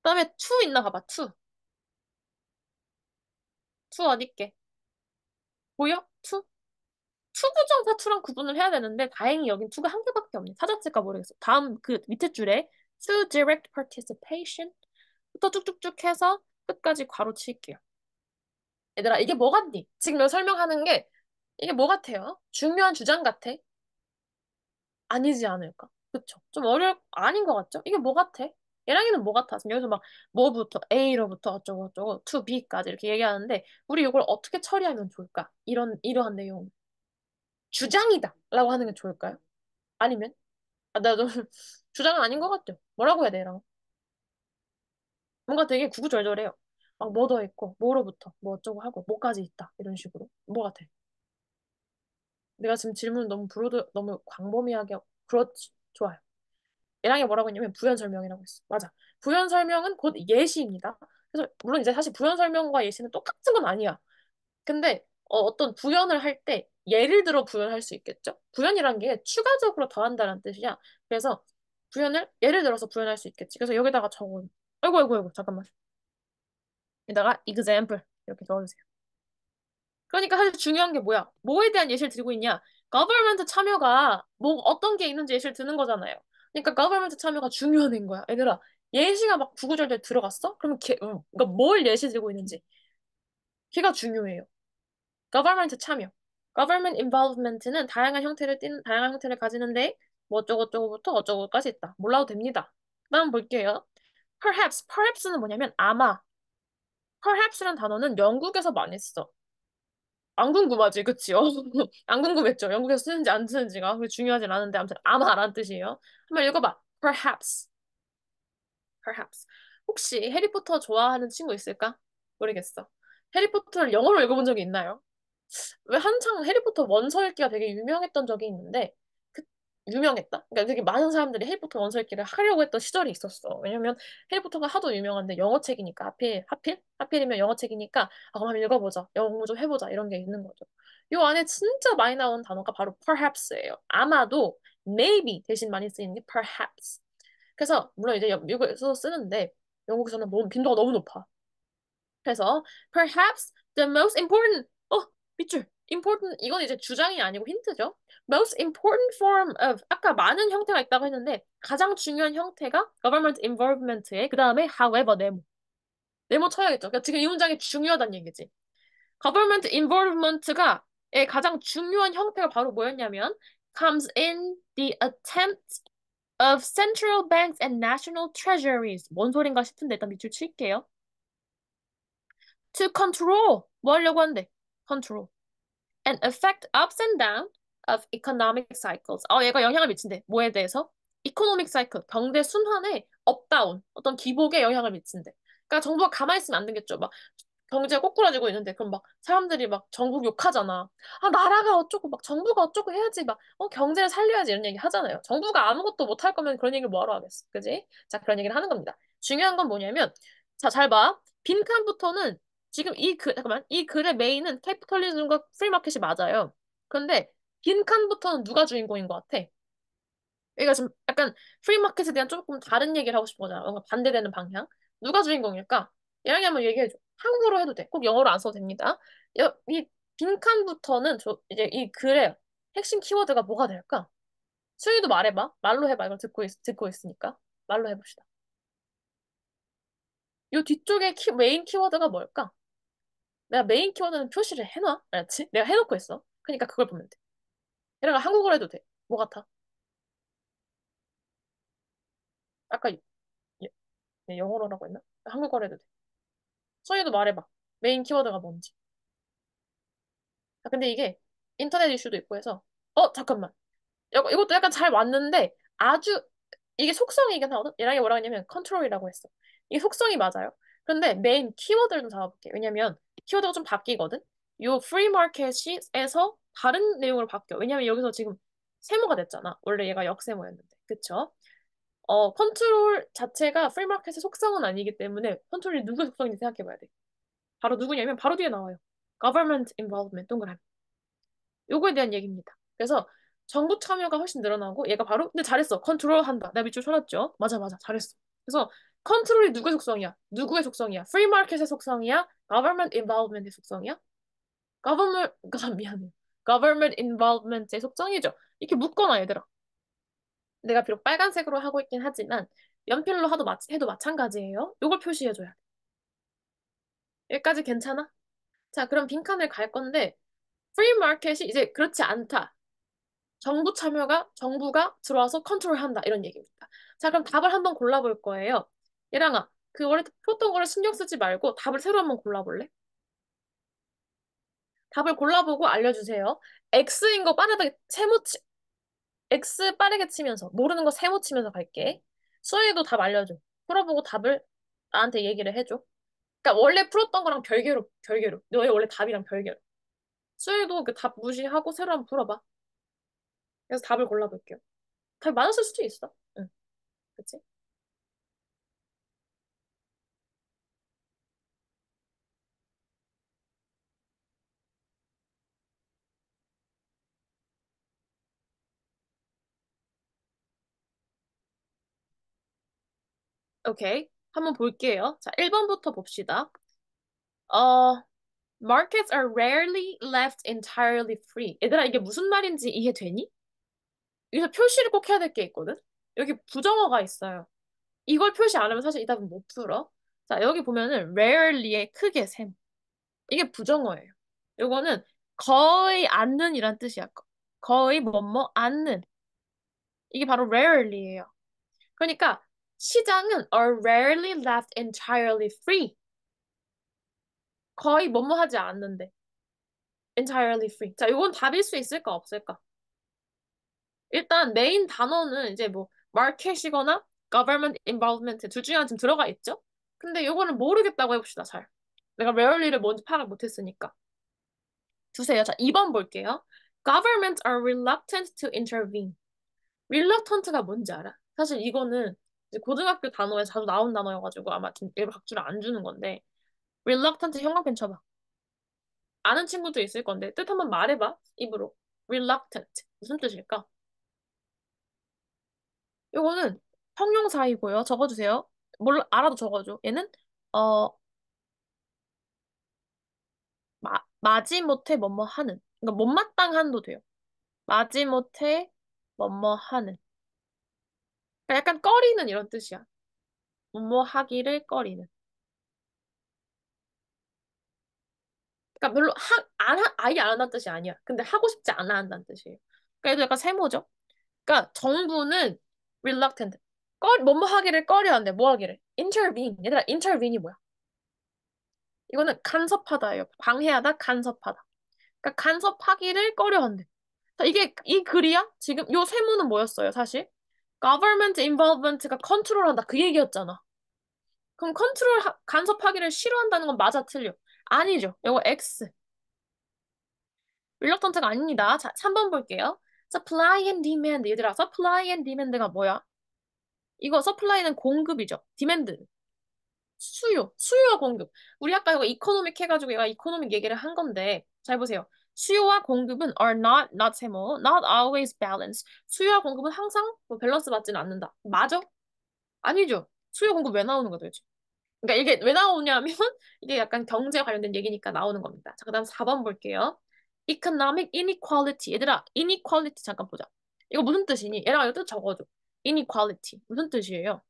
그다음에 to 있나 봐봐, to. to 어디 있게? 보여? to? to 부정사 to랑 구분을 해야 되는데, 다행히 여긴 to가 한 개밖에 없네. 찾았을까 모르겠어. 다음 그 밑에 줄에 to direct participation 부터 쭉쭉쭉 해서 끝까지 괄호 칠게요. 얘들아, 이게 뭐 같니? 지금 설명하는 게 이게 뭐 같아요? 중요한 주장 같아? 아니지 않을까? 그쵸? 아닌 것 같죠? 이게 뭐 같아? 얘랑이는 뭐 같아? 지금 여기서 막 뭐부터 A로부터 어쩌고 저쩌고 to B까지 이렇게 얘기하는데 우리 이걸 어떻게 처리하면 좋을까? 이러한 내용. 주장이다 라고 하는 게 좋을까요? 아니면? 나도 주장은 아닌 것 같죠? 뭐라고 해야 되나? 뭔가 되게 구구절절해요. 막 뭐 더 있고 뭐로부터 뭐 어쩌고 하고 뭐까지 있다 이런 식으로. 뭐 같아? 내가 지금 질문 너무 광범위하게 그렇지. 좋아요. 얘랑이 뭐라고 했냐면 부연 설명이라고 했어. 맞아. 부연 설명은 곧 예시입니다. 그래서 물론 이제 사실 부연 설명과 예시는 똑같은 건 아니야. 근데 떤 부연을 할 때 예를 들어 부연할 수 있겠죠? 부연이란 게 추가적으로 더한다는 뜻이야. 그래서 예를 들어서 부연할 수 있겠지. 그래서 여기다가 아이고 아이고 아이고 잠깐만. 여기다가 example 이렇게 적어주세요. 그러니까 사실 중요한 게 뭐야? 뭐에 대한 예시를 들고 있냐? 거버먼트 참여가 뭐 어떤 게 있는지 예시를 드는 거잖아요. 그러니까 거버먼트 참여가 중요한 거야. 얘들아, 예시가 막 구구절절 들어갔어? 그러면 그러니까 뭘 예시 들고 있는지 걔가 중요해요. 거버먼트 참여. government involvement는 다양한 형태를 가지는데 뭐 어쩌고저쩌고부터 어쩌고까지 있다. 몰라도 됩니다. 그다음 볼게요. perhaps는 뭐냐면 아마. perhaps라는 단어는 영국에서 많이 써. 안 궁금하지, 그치요? 안 궁금했죠? 영국에서 쓰는지 안 쓰는지가 그게 중요하진 않은데 아무튼 아마라는 뜻이에요. 한번 읽어봐. Perhaps, perhaps. 혹시 해리포터 좋아하는 친구 있을까? 모르겠어. 해리포터를 영어로 읽어본 적이 있나요? 왜 한창 해리포터 원서 읽기가 되게 유명했던 적이 있는데 그 유명했다? 그러니까 되게 많은 사람들이 해리포터 원서 읽기를 하려고 했던 시절이 있었어. 왜냐면 해리포터가 하도 유명한데 영어 책이니까 하필이면 영어 책이니까 그럼 한번 읽어보자. 영어 공부 좀 해보자. 이런 게 있는 거죠. 요 안에 진짜 많이 나오는 단어가 바로 perhaps예요. 아마도 maybe 대신 많이 쓰이는 게 perhaps. 그래서 물론 이제 미국에서 쓰는데 영국에서는 너무 빈도가 너무 높아. 그래서 perhaps the most important 밑줄 important 이건 이제 주장이 아니고 힌트죠. most important form of 아까 많은 형태가 있다고 했는데 가장 중요한 형태가 government involvement에 그 다음에 however 네모 쳐야겠죠. 그러니까 지금 이 문장이 중요하다는 얘기지. government involvement가 가장 중요한 형태가 바로 뭐였냐면 comes in the attempt of central banks and national treasuries 뭔 소린가 싶은데 일단 밑줄 칠게요. To control. 뭐 하려고 한대? control. And affect ups and down of economic cycles. 얘가 영향을 미친대. 뭐에 대해서? economic cycle, 경제 순환에 업, 다운, 어떤 기복에 영향을 미친대. 그러니까 정부가 가만히 있으면 안 되겠죠. 막 경제가 꼬꾸라지고 있는데 그럼 막 사람들이 막 정부 욕하잖아. 아, 나라가 어쩌고 막 정부가 어쩌고 해야지 막 경제를 살려야지 이런 얘기 하잖아요. 정부가 아무것도 못 할 거면 그런 얘기를 뭐하러 하겠어. 그지? 자, 그런 얘기를 하는 겁니다. 중요한 건 뭐냐면 자, 잘 봐. 빈칸부터는 지금 잠깐만. 이 글의 메인은 캐피털리즘과 프리마켓이 맞아요. 그런데 빈칸부터는 누가 주인공인 것 같아? 여기가 지금 약간 프리마켓에 대한 조금 다른 얘기를 하고 싶은 거잖아. 뭔가 반대되는 방향. 누가 주인공일까? 얘랑이 한번 얘기해줘. 한국어로 해도 돼. 꼭 영어로 안 써도 됩니다. 이 빈칸부터는 이제 이 글의 핵심 키워드가 뭐가 될까? 수희도 말해봐. 말로 해봐. 이걸 듣고 있으니까. 말로 해봅시다. 이 뒤쪽에 메인 키워드가 뭘까? 내가 메인 키워드는 표시를 해놔. 알았지? 내가 해놓고 있어. 그러니까 그걸 보면 돼. 얘랑아 한국어로 해도 돼. 뭐 같아? 아까 영어로라고 했나? 한국어로 해도 돼. 수희도 말해봐. 메인 키워드가 뭔지. 아, 근데 이게 인터넷 이슈도 있고 해서 잠깐만. 이것도 약간 잘 왔는데 아주 이게 속성이긴 하거든. 얘랑이 뭐라 했냐면 컨트롤이라고 했어. 이게 속성이 맞아요. 근데 메인 키워드를 좀 잡아볼게. 왜냐면 키워드가 좀 바뀌거든. 요 프리 마켓에서 다른 내용으로 바뀌어. 왜냐면 여기서 지금 세모가 됐잖아. 원래 얘가 역세모였는데. 그쵸? 컨트롤 자체가 프리 마켓의 속성은 아니기 때문에 컨트롤이 누구의 속성인지 생각해봐야 돼. 바로 누구냐면 바로 뒤에 나와요. Government involvement 동그라미. 요거에 대한 얘기입니다. 그래서 정부 참여가 훨씬 늘어나고 얘가 바로 근데 잘했어. 컨트롤 한다. 내가 밑줄 쳐놨죠. 맞아 맞아 잘했어. 그래서 컨트롤이 누구의 속성이야? 누구의 속성이야? 프리 마켓의 속성이야? Government involvement의 속성이야? 미안해. Government involvement의 속성이죠. 이렇게 묶어놔 얘들아. 내가 비록 빨간색으로 하고 있긴 하지만 연필로 해도 마찬가지예요. 요걸 표시해줘야 돼. 여기까지 괜찮아? 자, 그럼 빈칸을 갈 건데 프리 마켓이 이제 그렇지 않다. 정부가 들어와서 컨트롤한다. 이런 얘기입니다. 자, 그럼 답을 한번 골라볼 거예요. 얘랑아, 그 원래 풀었던 거를 신경 쓰지 말고 답을 새로 한번 골라볼래? 답을 골라보고 알려주세요. X인 거 빠르게 X 빠르게 치면서, 모르는 거 세모 치면서 갈게. 수현이도 답 알려줘. 풀어보고 답을 나한테 얘기를 해줘. 그러니까 원래 풀었던 거랑 별개로. 너의 원래 답이랑 별개로. 수현이도 그 답 무시하고 새로 한번 풀어봐. 그래서 답을 골라볼게요. 답이 맞았을 수도 있어. 응, 그치? 오케이. 한번 볼게요. 자, 1번부터 봅시다. 어, Markets are rarely left entirely free. 얘들아, 이게 무슨 말인지 이해되니? 여기서 표시를 꼭 해야 될 게 있거든? 여기 부정어가 있어요. 이걸 표시 안 하면 사실 이 답은 못 풀어. 자, 여기 보면은 rarely의 크게 셈. 이게 부정어예요. 요거는 거의 않는이란 뜻이야. 거의 뭐뭐 않는. 이게 바로 rarely예요. 그러니까 시장은 are rarely left entirely free. 거의 뭐뭐 하지 않는데. entirely free. 자, 이건 답일 수 있을까, 없을까? 일단 메인 단어는 이제 뭐 market이거나 government involvement 둘 중에 하나 지금 들어가 있죠? 근데 이거는 모르겠다고 해봅시다, 잘. 내가 rarely를 뭔지 파악을 못했으니까. 주세요. 자, 2번 볼게요. Governments are reluctant to intervene. reluctant가 뭔지 알아? 사실 이거는 이제 고등학교 단어에 자주 나온 단어여가지고 아마 지금 일부 각주를 안 주는 건데 reluctant 형광펜 쳐봐. 아는 친구도 있을 건데 뜻 한번 말해봐. 입으로. reluctant. 무슨 뜻일까? 요거는 형용사이고요. 적어주세요. 몰라, 알아도 적어줘. 얘는, 어, 마지못해 뭐뭐 하는. 그러니까 못마땅한도 돼요. 마지못해 뭐뭐 하는. 그러니까 약간 꺼리는 이런 뜻이야. 뭐뭐 하기를 꺼리는. 그러니까 별로 아예 안 한다는 뜻이 아니야. 근데 하고 싶지 않아 한다는 뜻이에요. 그러니까 얘도 약간 세모죠. 그러니까 정부는 reluctant. 뭐뭐 하기를 꺼려한대. 뭐 하기를? intervene. 얘들아, intervene이 뭐야? 이거는 간섭하다예요. 방해하다, 간섭하다. 그러니까 간섭하기를 꺼려한대. 자, 이게 이 글이야? 지금 요 세모는 뭐였어요, 사실? government involvement가 컨트롤한다 그 얘기였잖아. 그럼 간섭하기를 싫어한다는 건 맞아 틀려? 아니죠. 이거 X. reluctant가 아닙니다. 자, 3번 볼게요. supply and demand. 얘들아, supply and demand가 뭐야? 이거 supply는 공급이죠. demand 수요와 공급. 우리 아까 이거 이코노믹 해가지고 얘가 이코노믹 얘기를 한 건데, 잘 보세요. 수요와 공급은 are not 세모, not always balanced. 수요와 공급은 항상 뭐 밸런스 맞지는 않는다. 맞아? 아니죠. 수요 공급 왜 나오는 거죠? 그러니까 이게 왜 나오냐면 이게 약간 경제 관련된 얘기니까 나오는 겁니다. 자, 그다음 4번 볼게요. economic inequality. 얘들아, inequality 잠깐 보자. 이거 무슨 뜻이니? 얘들아, 이거 뜻 적어줘. inequality. 무슨 뜻이에요?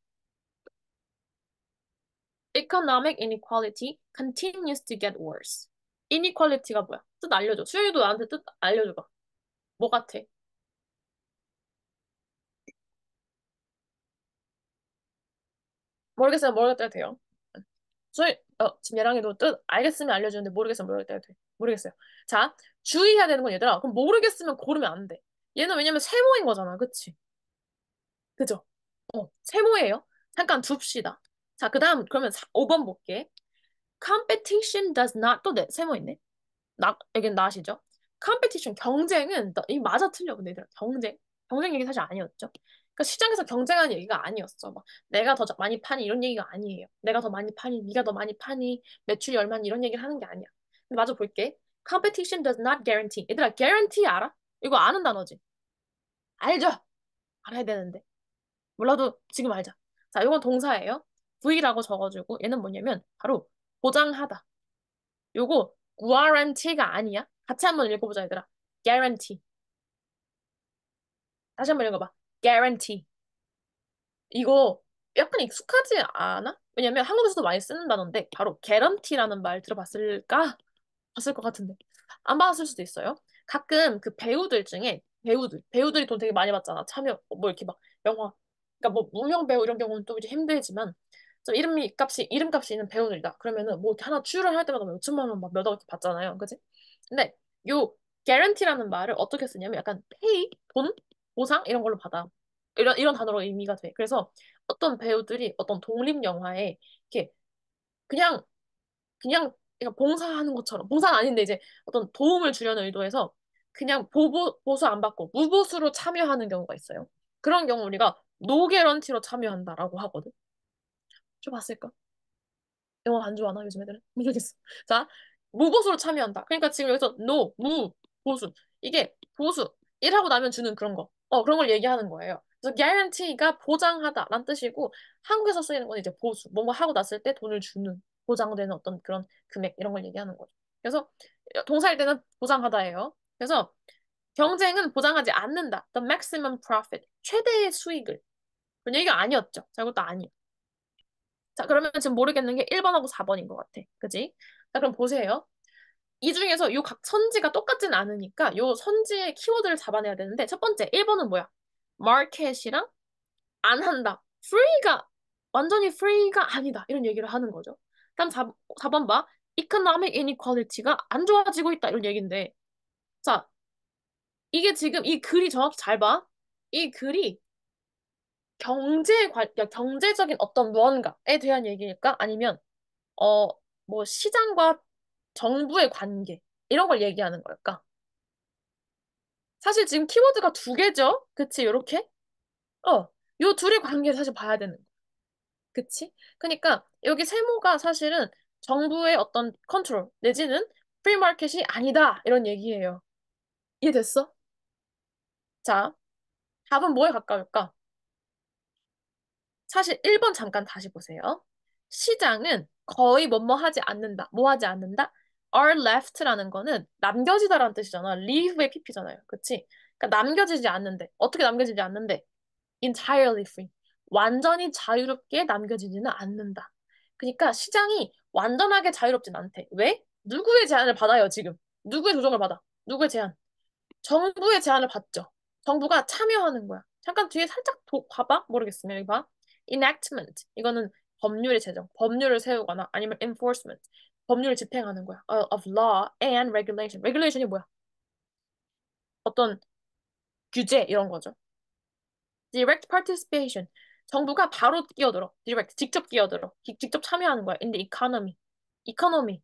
Economic inequality continues to get worse. inequality가 뭐야? 뜻 알려줘. 수영이도 나한테 뜻 알려줘봐. 뭐 같아? 모르겠으면 모르겠다 해도 돼요. 지금 얘랑이도 뜻 알겠으면 알려주는데 모르겠으면 모르겠다 해도 돼. 모르겠어요. 자, 주의해야 되는 건 얘들아. 그럼 모르겠으면 고르면 안 돼. 얘는 왜냐면 세모인 거잖아. 그치? 그죠? 세모예요. 잠깐 둡시다. 자, 그 다음 그러면 5번 볼게. Competition does not 또 세모 있네. 여긴 나시죠? 컴페티션, 경쟁은, 이 맞아 틀려, 근데 얘들아, 경쟁 얘기 사실 아니었죠. 그러니까 시장에서 경쟁하는 얘기가 아니었어. 막 내가 더 많이 파니 이런 얘기가 아니에요. 내가 더 많이 파니, 네가 더 많이 파니, 매출이 얼마니 이런 얘기를 하는 게 아니야. 근데 마저 볼게. Competition does not guarantee. 얘들아, guarantee 알아? 이거 아는 단어지? 알죠? 알아야 되는데. 몰라도 지금 알자. 자, 이건 동사예요. V라고 적어주고 얘는 뭐냐면 바로 보장하다. 요거 guarantee가 아니야. 같이 한번 읽어보자 얘들아. guarantee. 다시 한번 읽어봐. guarantee. 이거 약간 익숙하지 않아? 왜냐면 한국에서도 많이 쓰는 단어인데 바로 guarantee라는 말 들어봤을까? 봤을 것 같은데 안 받았을 수도 있어요. 가끔 그 배우들 중에 배우들이 돈 되게 많이 받잖아. 참여 뭐 이렇게 막 영화 그러니까 뭐 무명 배우 이런 경우는 또 이제 힘들지만 좀 이름값이 있는 배우들이다. 그러면은 뭐 이렇게 하나 출연할 때마다 몇 천만 원 막 몇억 이렇게 받잖아요. 그지? 근데 요 guarantee라는 말을 어떻게 쓰냐면 약간 pay 돈 보상 이런 걸로 받아. 이런 단어로 의미가 돼. 그래서 어떤 배우들이 어떤 독립 영화에 이렇게 그냥 그냥 봉사하는 것처럼 봉사는 아닌데 이제 어떤 도움을 주려는 의도에서 그냥 보수 안 받고 무보수로 참여하는 경우가 있어요. 그런 경우 우리가 노개런티로 참여한다라고 하거든. 좀 봤을까? 영화 안 좋아하나 요즘 애들은? 모르겠어. 자, 무보수로 참여한다. 그러니까 지금 여기서 보수. 이게 보수. 일하고 나면 주는 그런 거. 그런 걸 얘기하는 거예요. 그래서 guarantee가 보장하다라는 뜻이고 한국에서 쓰이는 건 이제 보수. 뭔가 하고 났을 때 돈을 주는 보장되는 어떤 그런 금액 이런 걸 얘기하는 거죠. 그래서 동사일 때는 보장하다예요. 그래서 경쟁은 보장하지 않는다. The maximum profit. 최대의 수익을. 그런 얘기가 아니었죠. 자, 이것도 아니에요. 자, 그러면 지금 모르겠는 게 1번하고 4번인 것 같아. 그지? 자, 그럼 보세요. 이 중에서 요 각 선지가 똑같진 않으니까 요 선지의 키워드를 잡아내야 되는데 첫 번째, 1번은 뭐야? 마켓이랑 안 한다. free가 완전히 free가 아니다. 이런 얘기를 하는 거죠. 다음 4번 봐. economic inequality가 안 좋아지고 있다. 이런 얘기인데. 자, 이게 지금 이 글이 정확히 잘 봐. 이 글이 경제적인 어떤 무언가에 대한 얘기일까? 아니면 어, 뭐 시장과 정부의 관계 이런 걸 얘기하는 걸까? 사실 지금 키워드가 두 개죠? 그치? 요렇게? 요 둘의 관계 사실 봐야 되는 거. 그치? 그러니까 여기 세모가 사실은 정부의 어떤 컨트롤 내지는 프리마켓이 아니다 이런 얘기예요. 이해됐어? 자, 답은 뭐에 가까울까? 사실 1번 잠깐 다시 보세요. 시장은 거의 뭐뭐 하지 않는다. 뭐 하지 않는다? are left라는 거는 남겨지다라는 뜻이잖아. leave의 pp잖아요. 그치? 그러니까 남겨지지 않는데. 어떻게 남겨지지 않는데? entirely free. 완전히 자유롭게 남겨지지는 않는다. 그러니까 시장이 완전하게 자유롭진 않대. 왜? 누구의 제안을 받아요, 지금? 누구의 조정을 받아? 누구의 제안? 정부의 제안을 받죠. 정부가 참여하는 거야. 잠깐 뒤에 살짝 봐봐. 모르겠으면 여기 봐. enactment. 이거는 법률의 제정. 법률을 세우거나 아니면 enforcement. 법률을 집행하는 거야. of law and regulation. regulation이 뭐야? 어떤 규제 이런 거죠. direct participation. 정부가 바로 끼어들어. direct, 직접 끼어들어. 직접 참여하는 거야. in the economy. economy.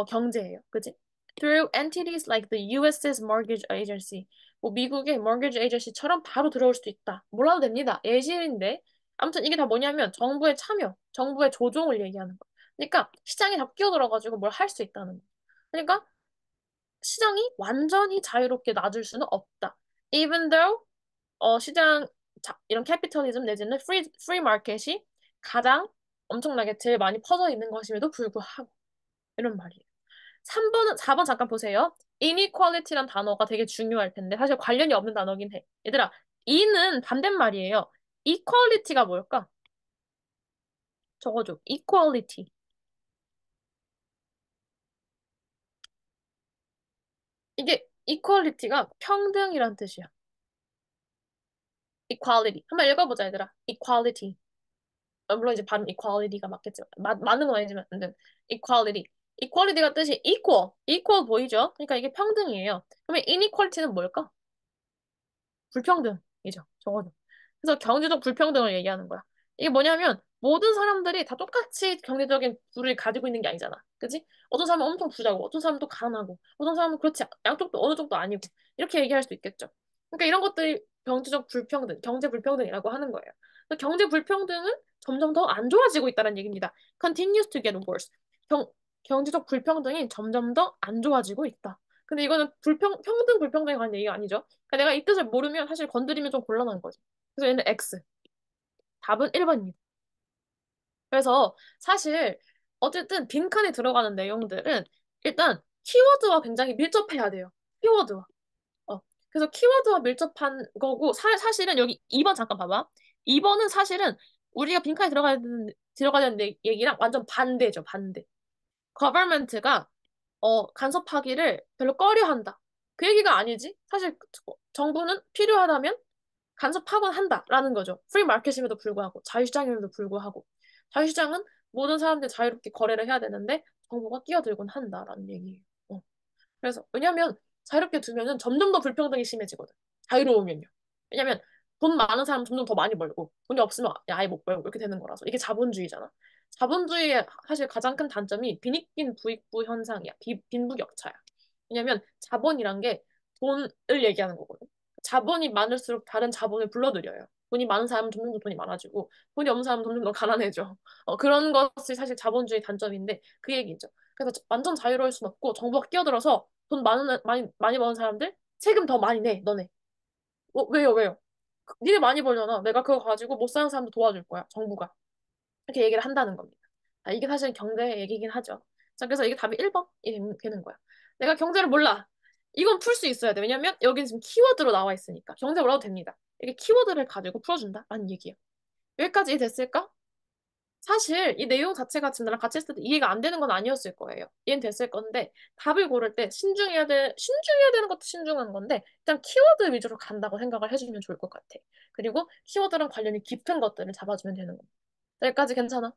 경제예요. 그지? Through entities like the US's mortgage agency. 뭐 미국의 mortgage agency처럼 바로 들어올 수도 있다. 몰라도 됩니다. 예시인데. 아무튼 이게 다 뭐냐면 정부의 참여, 정부의 조종을 얘기하는 거. 그러니까 시장이 다 끼어들어가지고 뭘 할 수 있다는 거. 그러니까 시장이 완전히 자유롭게 놔줄 수는 없다. Even though 시장 이런 캐피털리즘 내지는 프리 마켓이 가장 엄청나게 제일 많이 퍼져 있는 것임에도 불구하고 이런 말이에요. 4번 잠깐 보세요. inequality란 단어가 되게 중요할 텐데 사실 관련이 없는 단어긴 해. 얘들아, 이는 반대말이에요. equality가 뭘까? 적어줘. equality. 이게 equality가 평등이란 뜻이야. equality. 한번 읽어보자, 얘들아. equality. 물론 이제 발음 equality가 맞겠지만 맞는 건 아니지만 equality. equality가 뜻이 equal 보이죠? 그러니까 이게 평등이에요. 그러면 inequality는 뭘까? 불평등이죠. 적어도. 그래서 경제적 불평등을 얘기하는 거야. 이게 뭐냐면 모든 사람들이 다 똑같이 경제적인 부를 가지고 있는 게 아니잖아. 그지? 어떤 사람은 엄청 부자고 어떤 사람은 또 가난하고 어떤 사람은 그렇지 양쪽도 어느 정도 아니고 이렇게 얘기할 수 있겠죠. 그러니까 이런 것들이 경제적 불평등, 경제 불평등이라고 하는 거예요. 그래서 경제 불평등은 점점 더 안 좋아지고 있다는 얘기입니다. Continues to get worse. 경제적 불평등이 점점 더 안 좋아지고 있다. 근데 이거는 평등 불평등에 관한 얘기가 아니죠. 그러니까 내가 이 뜻을 모르면 사실 건드리면 좀 곤란한 거지. 그래서 얘는 X. 답은 1번입니다. 그래서 사실 어쨌든 빈칸에 들어가는 내용들은 일단 키워드와 굉장히 밀접해야 돼요. 키워드와. 어. 그래서 키워드와 밀접한 거고 사실은 여기 2번 잠깐 봐봐. 2번은 사실은 우리가 빈칸에 들어가야 되는 얘기랑 완전 반대죠. 반대. government가 간섭하기를 별로 꺼려한다. 그 얘기가 아니지. 사실 정부는 필요하다면 간섭하곤 한다라는 거죠. 프리 마켓임에도 불구하고 자유시장임에도 불구하고 자유시장은 모든 사람들이 자유롭게 거래를 해야 되는데 정부가 끼어들곤 한다라는 얘기예요. 그래서 왜냐면 자유롭게 두면은 점점 더 불평등이 심해지거든. 자유로우면요. 왜냐면 돈 많은 사람은 점점 더 많이 벌고 돈이 없으면 아예 못 벌고 이렇게 되는 거라서 이게 자본주의잖아. 자본주의의 사실 가장 큰 단점이 빈익빈 부익부 현상이야. 빈부격차야. 왜냐면 자본이란 게 돈을 얘기하는 거거든. 자본이 많을수록 다른 자본을 불러들여요. 돈이 많은 사람은 점점 더 돈이 많아지고 돈이 없는 사람은 점점 더 가난해져. 그런 것이 사실 자본주의 단점인데 그 얘기죠. 그래서 완전 자유로울 순 없고 정부가 끼어들어서 돈 많이 버는 사람들 세금 더 많이 내, 너네. 왜요? 니네 많이 벌잖아. 내가 그거 가지고 못 사는 사람도 도와줄 거야, 정부가. 이렇게 얘기를 한다는 겁니다. 이게 사실 경제 얘기긴 하죠. 자, 그래서 이게 답이 1번이 되는 거야. 내가 경제를 몰라. 이건 풀 수 있어야 돼. 왜냐면 여기는 지금 키워드로 나와 있으니까. 경제 몰라도 됩니다. 이게 키워드를 가지고 풀어준다라는 얘기예요. 여기까지 이해됐을까? 사실 이 내용 자체가 지금 나랑 같이 했을 때 이해가 안 되는 건 아니었을 거예요. 이해는 됐을 건데 답을 고를 때 신중해야 되는 것도 신중한 건데 일단 키워드 위주로 간다고 생각을 해주면 좋을 것 같아. 그리고 키워드랑 관련이 깊은 것들을 잡아주면 되는 겁니다. 여기까지 괜찮아?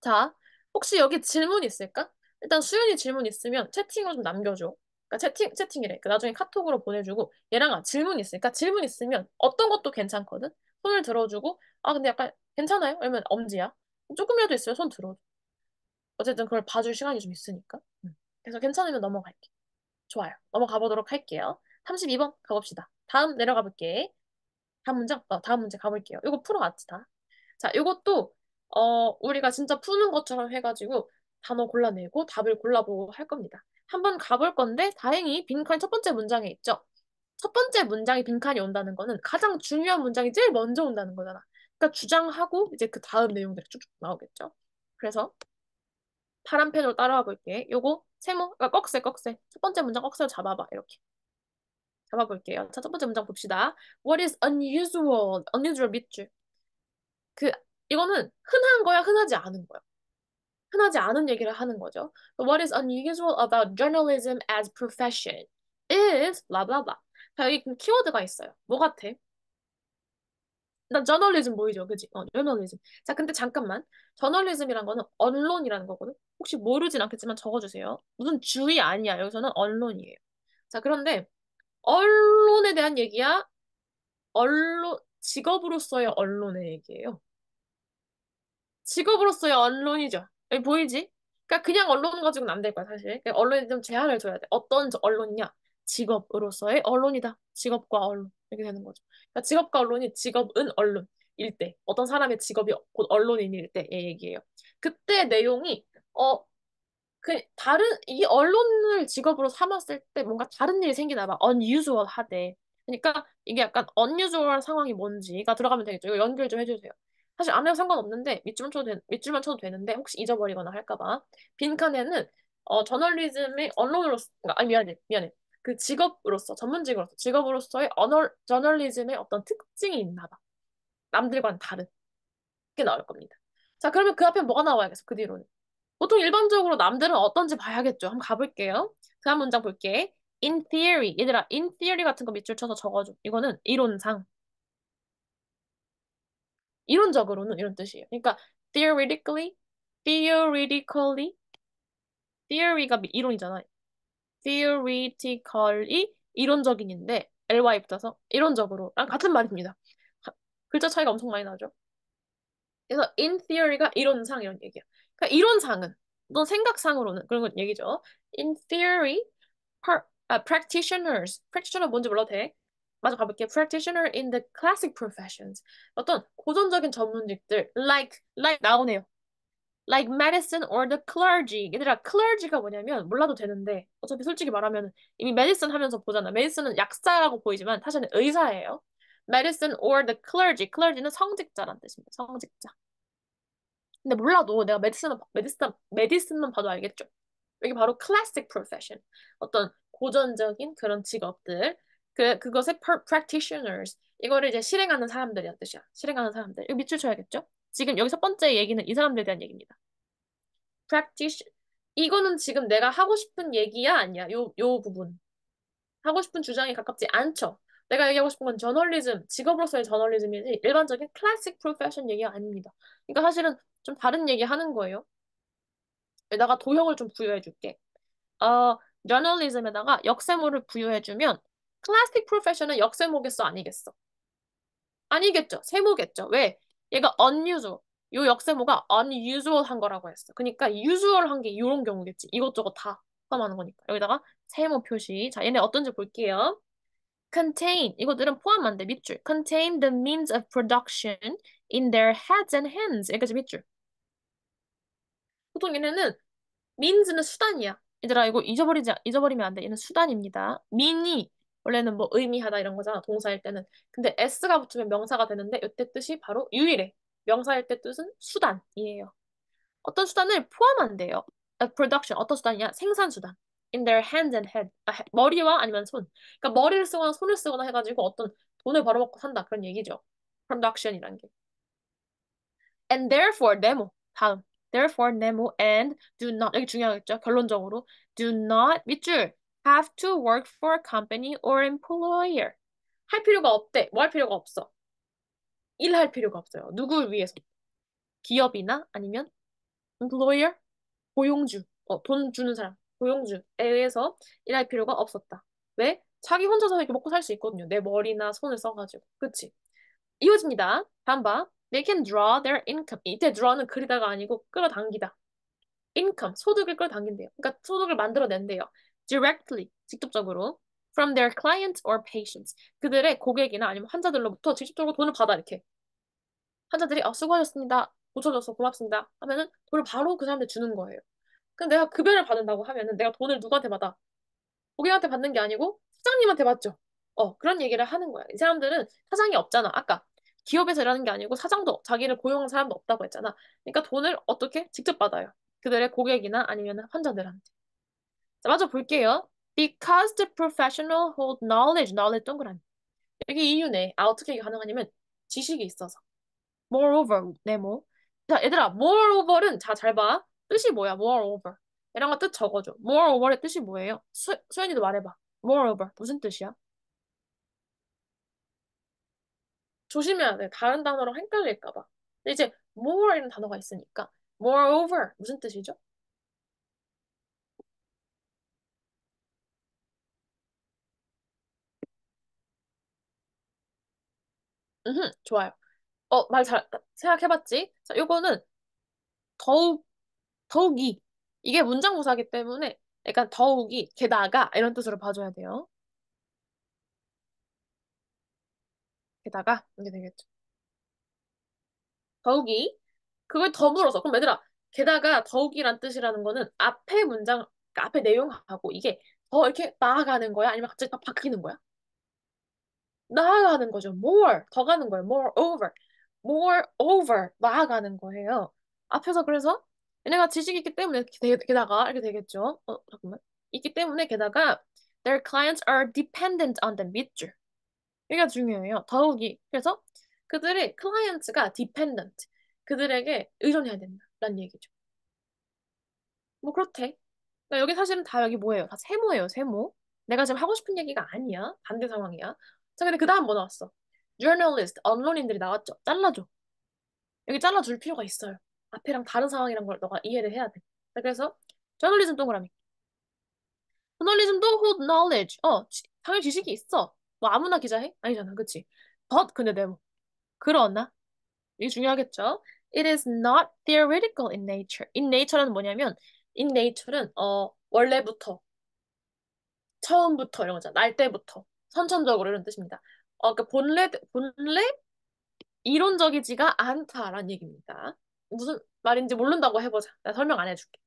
자, 혹시 여기 질문 있을까? 일단 수연이 질문 있으면 채팅으로 좀 남겨줘. 그러니까 채팅이래. 그 나중에 카톡으로 보내주고 얘랑 질문 있으니까 질문 있으면 어떤 것도 괜찮거든? 손을 들어주고 근데 약간 괜찮아요? 아니면 엄지야? 조금이라도 있어요. 손 들어줘. 어쨌든 그걸 봐줄 시간이 좀 있으니까. 그래서 괜찮으면 넘어갈게. 좋아요. 넘어가 보도록 할게요. 32번 가봅시다. 다음 내려가 볼게. 다음 문제 가볼게요. 이거 풀어왔지, 다. 자, 이것도, 우리가 진짜 푸는 것처럼 해가지고 단어 골라내고 답을 골라보고 할 겁니다. 한번 가볼 건데, 다행히 빈칸 첫 번째 문장에 있죠. 첫 번째 문장이 빈칸이 온다는 거는 가장 중요한 문장이 제일 먼저 온다는 거잖아. 그러니까 주장하고 이제 그 다음 내용들이 쭉쭉 나오겠죠. 그래서 파란 펜으로 따라와 볼게. 요거 세모, 그러니까 꺽쇠. 첫 번째 문장 꺽쇠를 잡아봐. 이렇게. 잡아볼게요. 자, 첫 번째 문장 봅시다. What is unusual? unusual 밑줄. 그 이거는 흔한 거야, 흔하지 않은 거야. 흔하지 않은 얘기를 하는 거죠. What is unusual about journalism as profession is blah blah blah. 자, 여기 키워드가 있어요. 뭐 같아? 난 저널리즘 보이죠, 그지? 저널리즘. 자, 근데 잠깐만. 저널리즘이란 거는 언론이라는 거거든. 혹시 모르진 않겠지만 적어주세요. 무슨 주의 아니야. 여기서는 언론이에요. 자, 그런데 언론에 대한 얘기야. 직업으로서의 언론의 얘기예요. 직업으로서의 언론이죠. 여기 보이지? 그러니까 그냥 언론 가지고는 안 될 거야, 사실. 그러니까 언론에 좀 제한을 둬야 돼. 어떤 언론이냐? 직업으로서의 언론이다. 직업과 언론. 이렇게 되는 거죠. 그러니까 직업과 언론이 직업은 언론일 때, 어떤 사람의 직업이 곧 언론인일 때의 얘기예요. 그때 내용이, 이 언론을 직업으로 삼았을 때 뭔가 다른 일이 생기나 봐. unusual 하대. 그러니까 이게 약간 unusual 상황이 뭔지가 들어가면 되겠죠. 이거 연결 좀 해주세요. 사실 안 해도 상관없는데, 밑줄만 쳐도 되는데, 혹시 잊어버리거나 할까 봐. 빈칸에는, 저널리즘의 언론으로서, 아니, 미안해. 그 직업으로서, 전문직으로서, 직업으로서의 저널리즘의 어떤 특징이 있나 봐. 남들과는 다른. 게 나올 겁니다. 자, 그러면 그 앞에 뭐가 나와야겠어, 그 뒤로는. 보통 일반적으로 남들은 어떤지 봐야겠죠. 한번 가볼게요. 다음 문장 볼게. In theory. 얘들아, in theory 같은 거 밑줄 쳐서 적어줘. 이거는 이론상. 이론적으로는 이런 뜻이에요. 그러니까 theoretically, theoretically, theory가 이론이잖아. theoretically 이론적인인데 ly 붙어서 이론적으로랑 같은 말입니다. 글자 차이가 엄청 많이 나죠. 그래서 in theory가 이론상 이런 얘기야. 그러니까 이론상은 너 생각상으로는 그런 건 얘기죠. In theory, practitioners. practitioner 뭔지 몰라도 돼. 맞아 가볼게. practitioner in the classic professions. 어떤 고전적인 전문직들 like 나오네요. Like medicine or the clergy. 얘들아, clergy가 뭐냐면 몰라도 되는데 어차피 솔직히 말하면 이미 medicine 하면서 보잖아. medicine은 약사라고 보이지만 사실은 의사예요. medicine or the clergy. clergy는 성직자란 뜻입니다. 성직자. 근데 몰라도 내가 메디슨만 봐도 알겠죠. 이게 바로 classic profession. 어떤 고전적인 그런 직업들. 그것의 practitioners. 이거를 이제 실행하는 사람들이란 뜻이야. 실행하는 사람들. 이거 밑줄 쳐야겠죠? 지금 여기 첫 번째 얘기는 이 사람들에 대한 얘기입니다. practice. 이거는 지금 내가 하고 싶은 얘기야? 아니야? 요 부분. 하고 싶은 주장에 가깝지 않죠. 내가 얘기하고 싶은 건 저널리즘, 직업으로서의 저널리즘이지 일반적인 클래식 프로페션 얘기가 아닙니다. 그러니까 사실은 좀 다른 얘기 하는 거예요. 여기다가 도형을 좀 부여해 줄게. 어, 저널리즘에다가 역세모를 부여해주면 클래식 프로페션은 역세모겠어, 아니겠어? 아니겠죠. 세모겠죠. 왜? 얘가 unusual. 요 역세모가 unusual 한 거라고 했어. 그러니까 usual 한 게 이런 경우겠지. 이것저것 다 포함하는 거니까. 여기다가 세모 표시. 자, 얘네 어떤지 볼게요. contain. 이거들은 포함한데 밑줄. contain the means of production in their heads and hands. 여기까지 밑줄. 보통 얘네는 means는 수단이야. 얘들아, 이거 잊어버리면 안 돼. 얘는 수단입니다. mean이 원래는 뭐 의미하다 이런 거잖아. 동사일 때는. 근데 s가 붙으면 명사가 되는데 이때 뜻이 바로 유일해. 명사일 때 뜻은 수단이에요. 어떤 수단을 포함한대요. production. 어떤 수단이야? 생산 수단. in their hands and head. 머리와 아니면 손. 그러니까 머리를 쓰거나 손을 쓰거나 해가지고 어떤 돈을 벌어먹고 산다. 그런 얘기죠. production이란 게. And therefore, 네모. 다음. Therefore, 네모 and do not. 여기 중요하겠죠? 결론적으로. Do not, 밑줄. Have to work for a company or employer. 할 필요가 없대. 뭐 할 필요가 없어. 일할 필요가 없어요. 누구를 위해서? 기업이나 아니면 employer? 고용주. 돈 주는 사람. 고용주에 의해서 일할 필요가 없었다. 왜? 자기 혼자서 이렇게 먹고 살 수 있거든요. 내 머리나 손을 써가지고. 그치? 이어집니다. 다음 봐. They can draw their income. 이때 draw는 그리다가 아니고 끌어당기다. income, 소득을 끌어당긴대요. 그러니까 소득을 만들어낸대요. directly, 직접적으로. from their clients or patients. 그들의 고객이나 아니면 환자들로부터 직접적으로 돈을 받아, 이렇게. 환자들이, 수고하셨습니다. 고쳐줘서 고맙습니다. 하면은 돈을 바로 그 사람한테 주는 거예요. 근데 내가 급여를 받는다고 하면은 내가 돈을 누구한테 받아? 고객한테 받는 게 아니고 사장님한테 받죠. 그런 얘기를 하는 거야. 이 사람들은 사장이 없잖아. 아까 기업에서 일하는 게 아니고 사장도 자기를 고용한 사람도 없다고 했잖아. 그러니까 돈을 어떻게 직접 받아요. 그들의 고객이나 아니면 환자들한테. 자, 마저 볼게요. Because the professional hold knowledge 동그라미. 이게 이유네. 어떻게 이게 가능하냐면 지식이 있어서. Moreover, 네모. 자, 얘들아, moreover는 잘 봐. 뜻이 뭐야? moreover. 이런 거 뜻 적어줘. moreover의 뜻이 뭐예요? 수연이도 말해봐. moreover 무슨 뜻이야? 조심해야 돼. 다른 단어랑 헷갈릴까 봐. 근데 이제 more이라는 단어가 있으니까 moreover 무슨 뜻이죠? 좋아요. 말 잘 생각해봤지? 자, 요거는 더욱 더욱이 이게 문장부사기 때문에 약간 더욱이 게다가 이런 뜻으로 봐줘야 돼요. 게다가 이게 되겠죠. 더욱이 그걸 더불어서 그럼 얘들아 게다가 더욱이란 뜻이라는 거는 앞에 문장 그러니까 앞에 내용하고 이게 더 이렇게 나아가는 거야? 아니면 갑자기 막 바뀌는 거야? 나아가는 거죠. more 더 가는 거예요. more over 나아가는 거예요. 앞에서 그래서 얘네가 지식이 있기 때문에 게다가 이렇게 되겠죠. 잠깐만 있기 때문에 게다가 their clients are dependent on them 밑줄 이게 중요해요. 더욱이 그래서 그들의 클라이언트가 dependent 그들에게 의존해야 된다라는 얘기죠. 뭐 그렇대. 그러니까 여기 사실은 다 여기 뭐예요? 다 세모예요, 세모. 내가 지금 하고 싶은 얘기가 아니야. 반대 상황이야. 자, 근데 그 다음 뭐 나왔어? journalist, 언론인들이 나왔죠. 잘라줘. 여기 잘라줄 필요가 있어요. 앞에랑 다른 상황이란 걸 너가 이해를 해야 돼. 자, 그래서 저널리즘 동그라미. 저널리즘도 hold knowledge. 당연히 지식이 있어. 뭐 아무나 기자 해? 아니잖아, 그치? but 근데 내 뭐. 그러나 이게 중요하겠죠? It is not theoretical in nature. In nature는 뭐냐면 in nature는 원래부터 처음부터 이런 거잖아. 날 때부터 선천적으로 이런 뜻입니다. 그러니까 본래 이론적이지가 않다라는 얘기입니다. 무슨 말인지 모른다고 해보자. 나 설명 안 해줄게.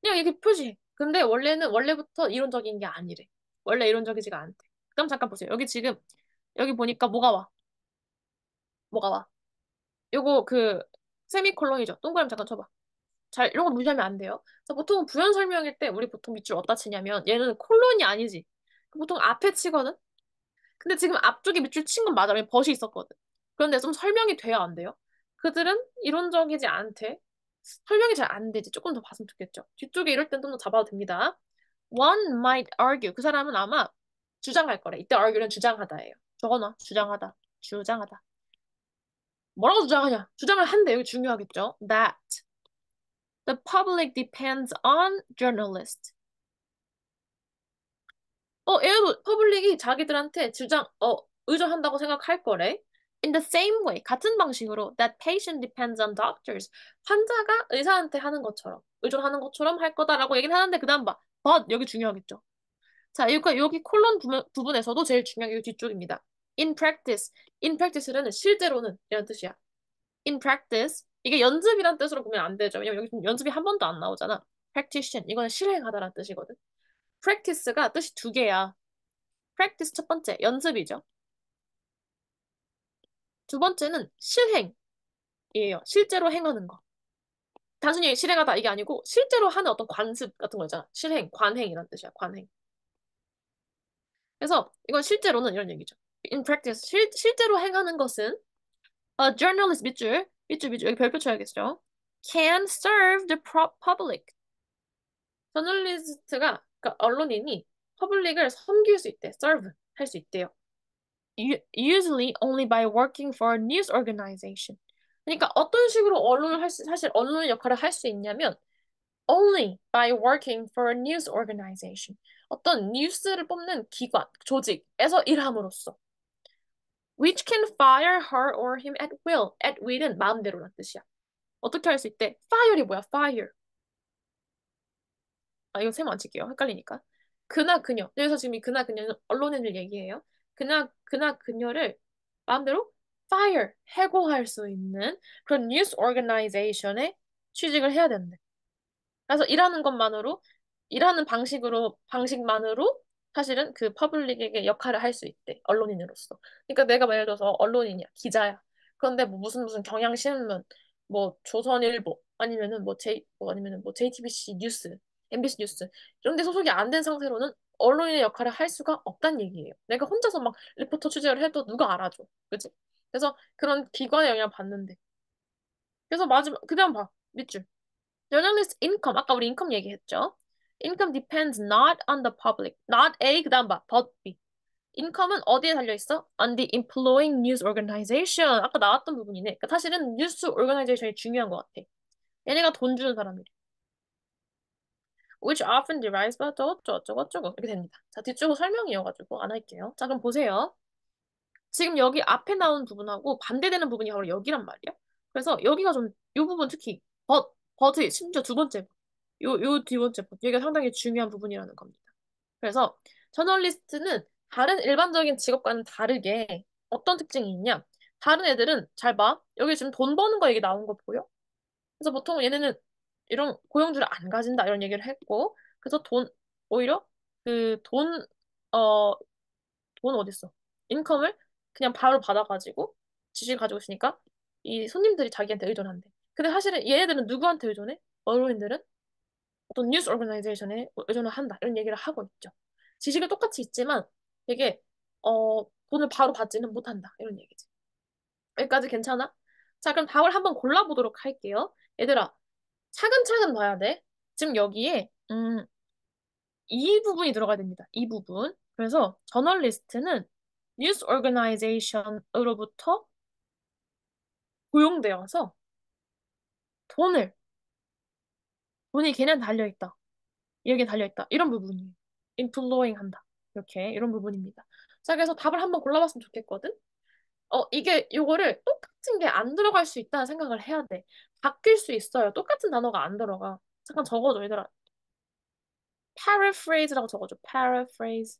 그냥 이렇게 표시해. 근데 원래는 원래부터 이론적인 게 아니래. 원래 이론적이지가 않대. 그럼 잠깐 보세요. 여기 지금 여기 보니까 뭐가 와? 뭐가 와? 요거 그 세미콜론이죠. 동그라미 잠깐 쳐봐. 잘 이런 거 무시하면 안 돼요. 그래서 보통 부연 설명일 때 우리 보통 밑줄 어디다 치냐면 얘는 콜론이 아니지. 보통 앞에 치거든. 근데 지금 앞쪽에 밑줄 친 건 맞아. 왜냐면 벗이 있었거든. 그런데 좀 설명이 돼야 안 돼요? 그들은 이론적이지 않대. 설명이 잘 안 되지. 조금 더 봤으면 좋겠죠. 뒤쪽에 이럴 땐 좀 더 잡아도 됩니다. One might argue. 그 사람은 아마 주장할 거래. 이때 argu는 주장하다예요. 적어놔. 주장하다. 주장하다. 뭐라고 주장하냐? 주장을 한대. 여기 중요하겠죠? That the public depends on journalists. 얘도 퍼블릭이 자기들한테 의존한다고 생각할 거래. In the same way, 같은 방식으로 that patient depends on doctors. 환자가 의사한테 하는 것처럼, 의존하는 것처럼 할 거다라고 얘기는 하는데 그 다음 봐. but 여기 중요하겠죠. 자, 여기 콜론 부분에서도 제일 중요한 게 뒤쪽입니다. In practice. In practice는 실제로는 이런 뜻이야. In practice. 이게 연습이란 뜻으로 보면 안 되죠. 왜냐면 여기 연습이 한 번도 안 나오잖아. practitioner. 이거는 실행하다라는 뜻이거든. practice가 뜻이 두 개야. practice 첫 번째, 연습이죠. 두 번째는 실행이에요. 실제로 행하는 거. 단순히 실행하다 이게 아니고 실제로 하는 어떤 관습 같은 거 있잖아. 실행, 관행이란 뜻이야. 관행. 그래서 이건 실제로는 이런 얘기죠. In practice, 실제로 행하는 것은 a journalist 밑줄 여기 별표 쳐야겠죠. Can serve the public. 저널리스트가 그러니까 언론인이 퍼블릭을 섬길 수 있대. serve 할 수 있대요. Usually only by working for a news organization. 그러니까 어떤 식으로 사실 언론의 역할을 할 수 있냐면 only by working for a news organization. 어떤 뉴스를 뽑는 기관, 조직에서 일함으로써 which can fire her or him at will. At will은 마음대로란 뜻이야. 어떻게 할 수 있대? fire이 뭐야? fire. 이거 세모 안 칠게요. 헷갈리니까. 그나 그녀. 여기서 지금 이 그나 그녀는 언론인을 얘기해요. 그나 그녀를 마음대로 fire, 해고할 수 있는 그런 뉴스 오거나이제이션에 취직을 해야 된대. 그래서 일하는 방식만으로 사실은 그 퍼블릭에게 역할을 할 수 있대. 언론인으로서. 그러니까 내가 예를 들어서 언론인이야. 기자야. 그런데 뭐 무슨 경향신문, 뭐 조선일보, 아니면은 뭐 JTBC 뉴스, MBC 뉴스 이런 데 소속이 안 된 상태로는 언론인의 역할을 할 수가 없단 얘기예요. 내가 혼자서 막 리포터 취재를 해도 누가 알아줘. 그치? 그래서 그런 기관의 영향을 받는데. 그래서 마지막, 그다음 봐. 밑줄. Journalist income, 아까 우리 인컴 얘기했죠? Income depends not on the public. Not A, 그 다음 봐. but B. 인컴은 어디에 달려 있어? On the employing news organization. 아까 나왔던 부분이네. 그러니까 사실은 뉴스 오르가나이제이션이 중요한 것 같아. 얘네가 돈 주는 사람이래. Which often derives by 어쩌고 저쩌고 이렇게 됩니다. 자, 뒤쪽은 설명이어가지고 안 할게요. 자, 그럼 보세요. 지금 여기 앞에 나온 부분하고 반대되는 부분이 바로 여기란 말이야. 그래서 여기가 좀, 이 부분 특히, 버트, 심지어 두 번째, 요 두 번째 번, 여기가 상당히 중요한 부분이라는 겁니다. 그래서 저널리스트는 다른 일반적인 직업과는 다르게 어떤 특징이 있냐? 다른 애들은 잘 봐. 여기 지금 돈 버는 거 얘기 나온 거 보여? 그래서 보통 얘네는 이런 고용주를 안 가진다 이런 얘기를 했고 그래서 오히려 그 어, 돈 어딨어? 인컴을 그냥 바로 받아가지고 지식을 가지고 있으니까 이 손님들이 자기한테 의존한대. 근데 사실은 얘네들은 누구한테 의존해? 언론인들은 어떤 뉴스 오르가나이제이션에 의존을 한다. 이런 얘기를 하고 있죠. 지식은 똑같이 있지만 되게 돈을 바로 받지는 못한다. 이런 얘기지. 여기까지 괜찮아? 자, 그럼 답을 한번 골라보도록 할게요. 얘들아, 차근차근 봐야 돼. 지금 여기에 이 부분이 들어가야 됩니다. 이 부분. 그래서 저널리스트는 뉴스 오르가나이제이션으로부터 고용되어서 돈을 돈이 걔네한테 달려있다. 여기에 달려있다. 이런 부분이에요. 인플로잉 한다. 이렇게 이런 부분입니다. 자, 그래서 답을 한번 골라봤으면 좋겠거든. 이게 요거를 똑같은 게 안 들어갈 수 있다는 생각을 해야 돼. 바뀔 수 있어요. 똑같은 단어가 안 들어가. 잠깐 적어줘, 얘들아. paraphrase라고 적어줘. paraphrase.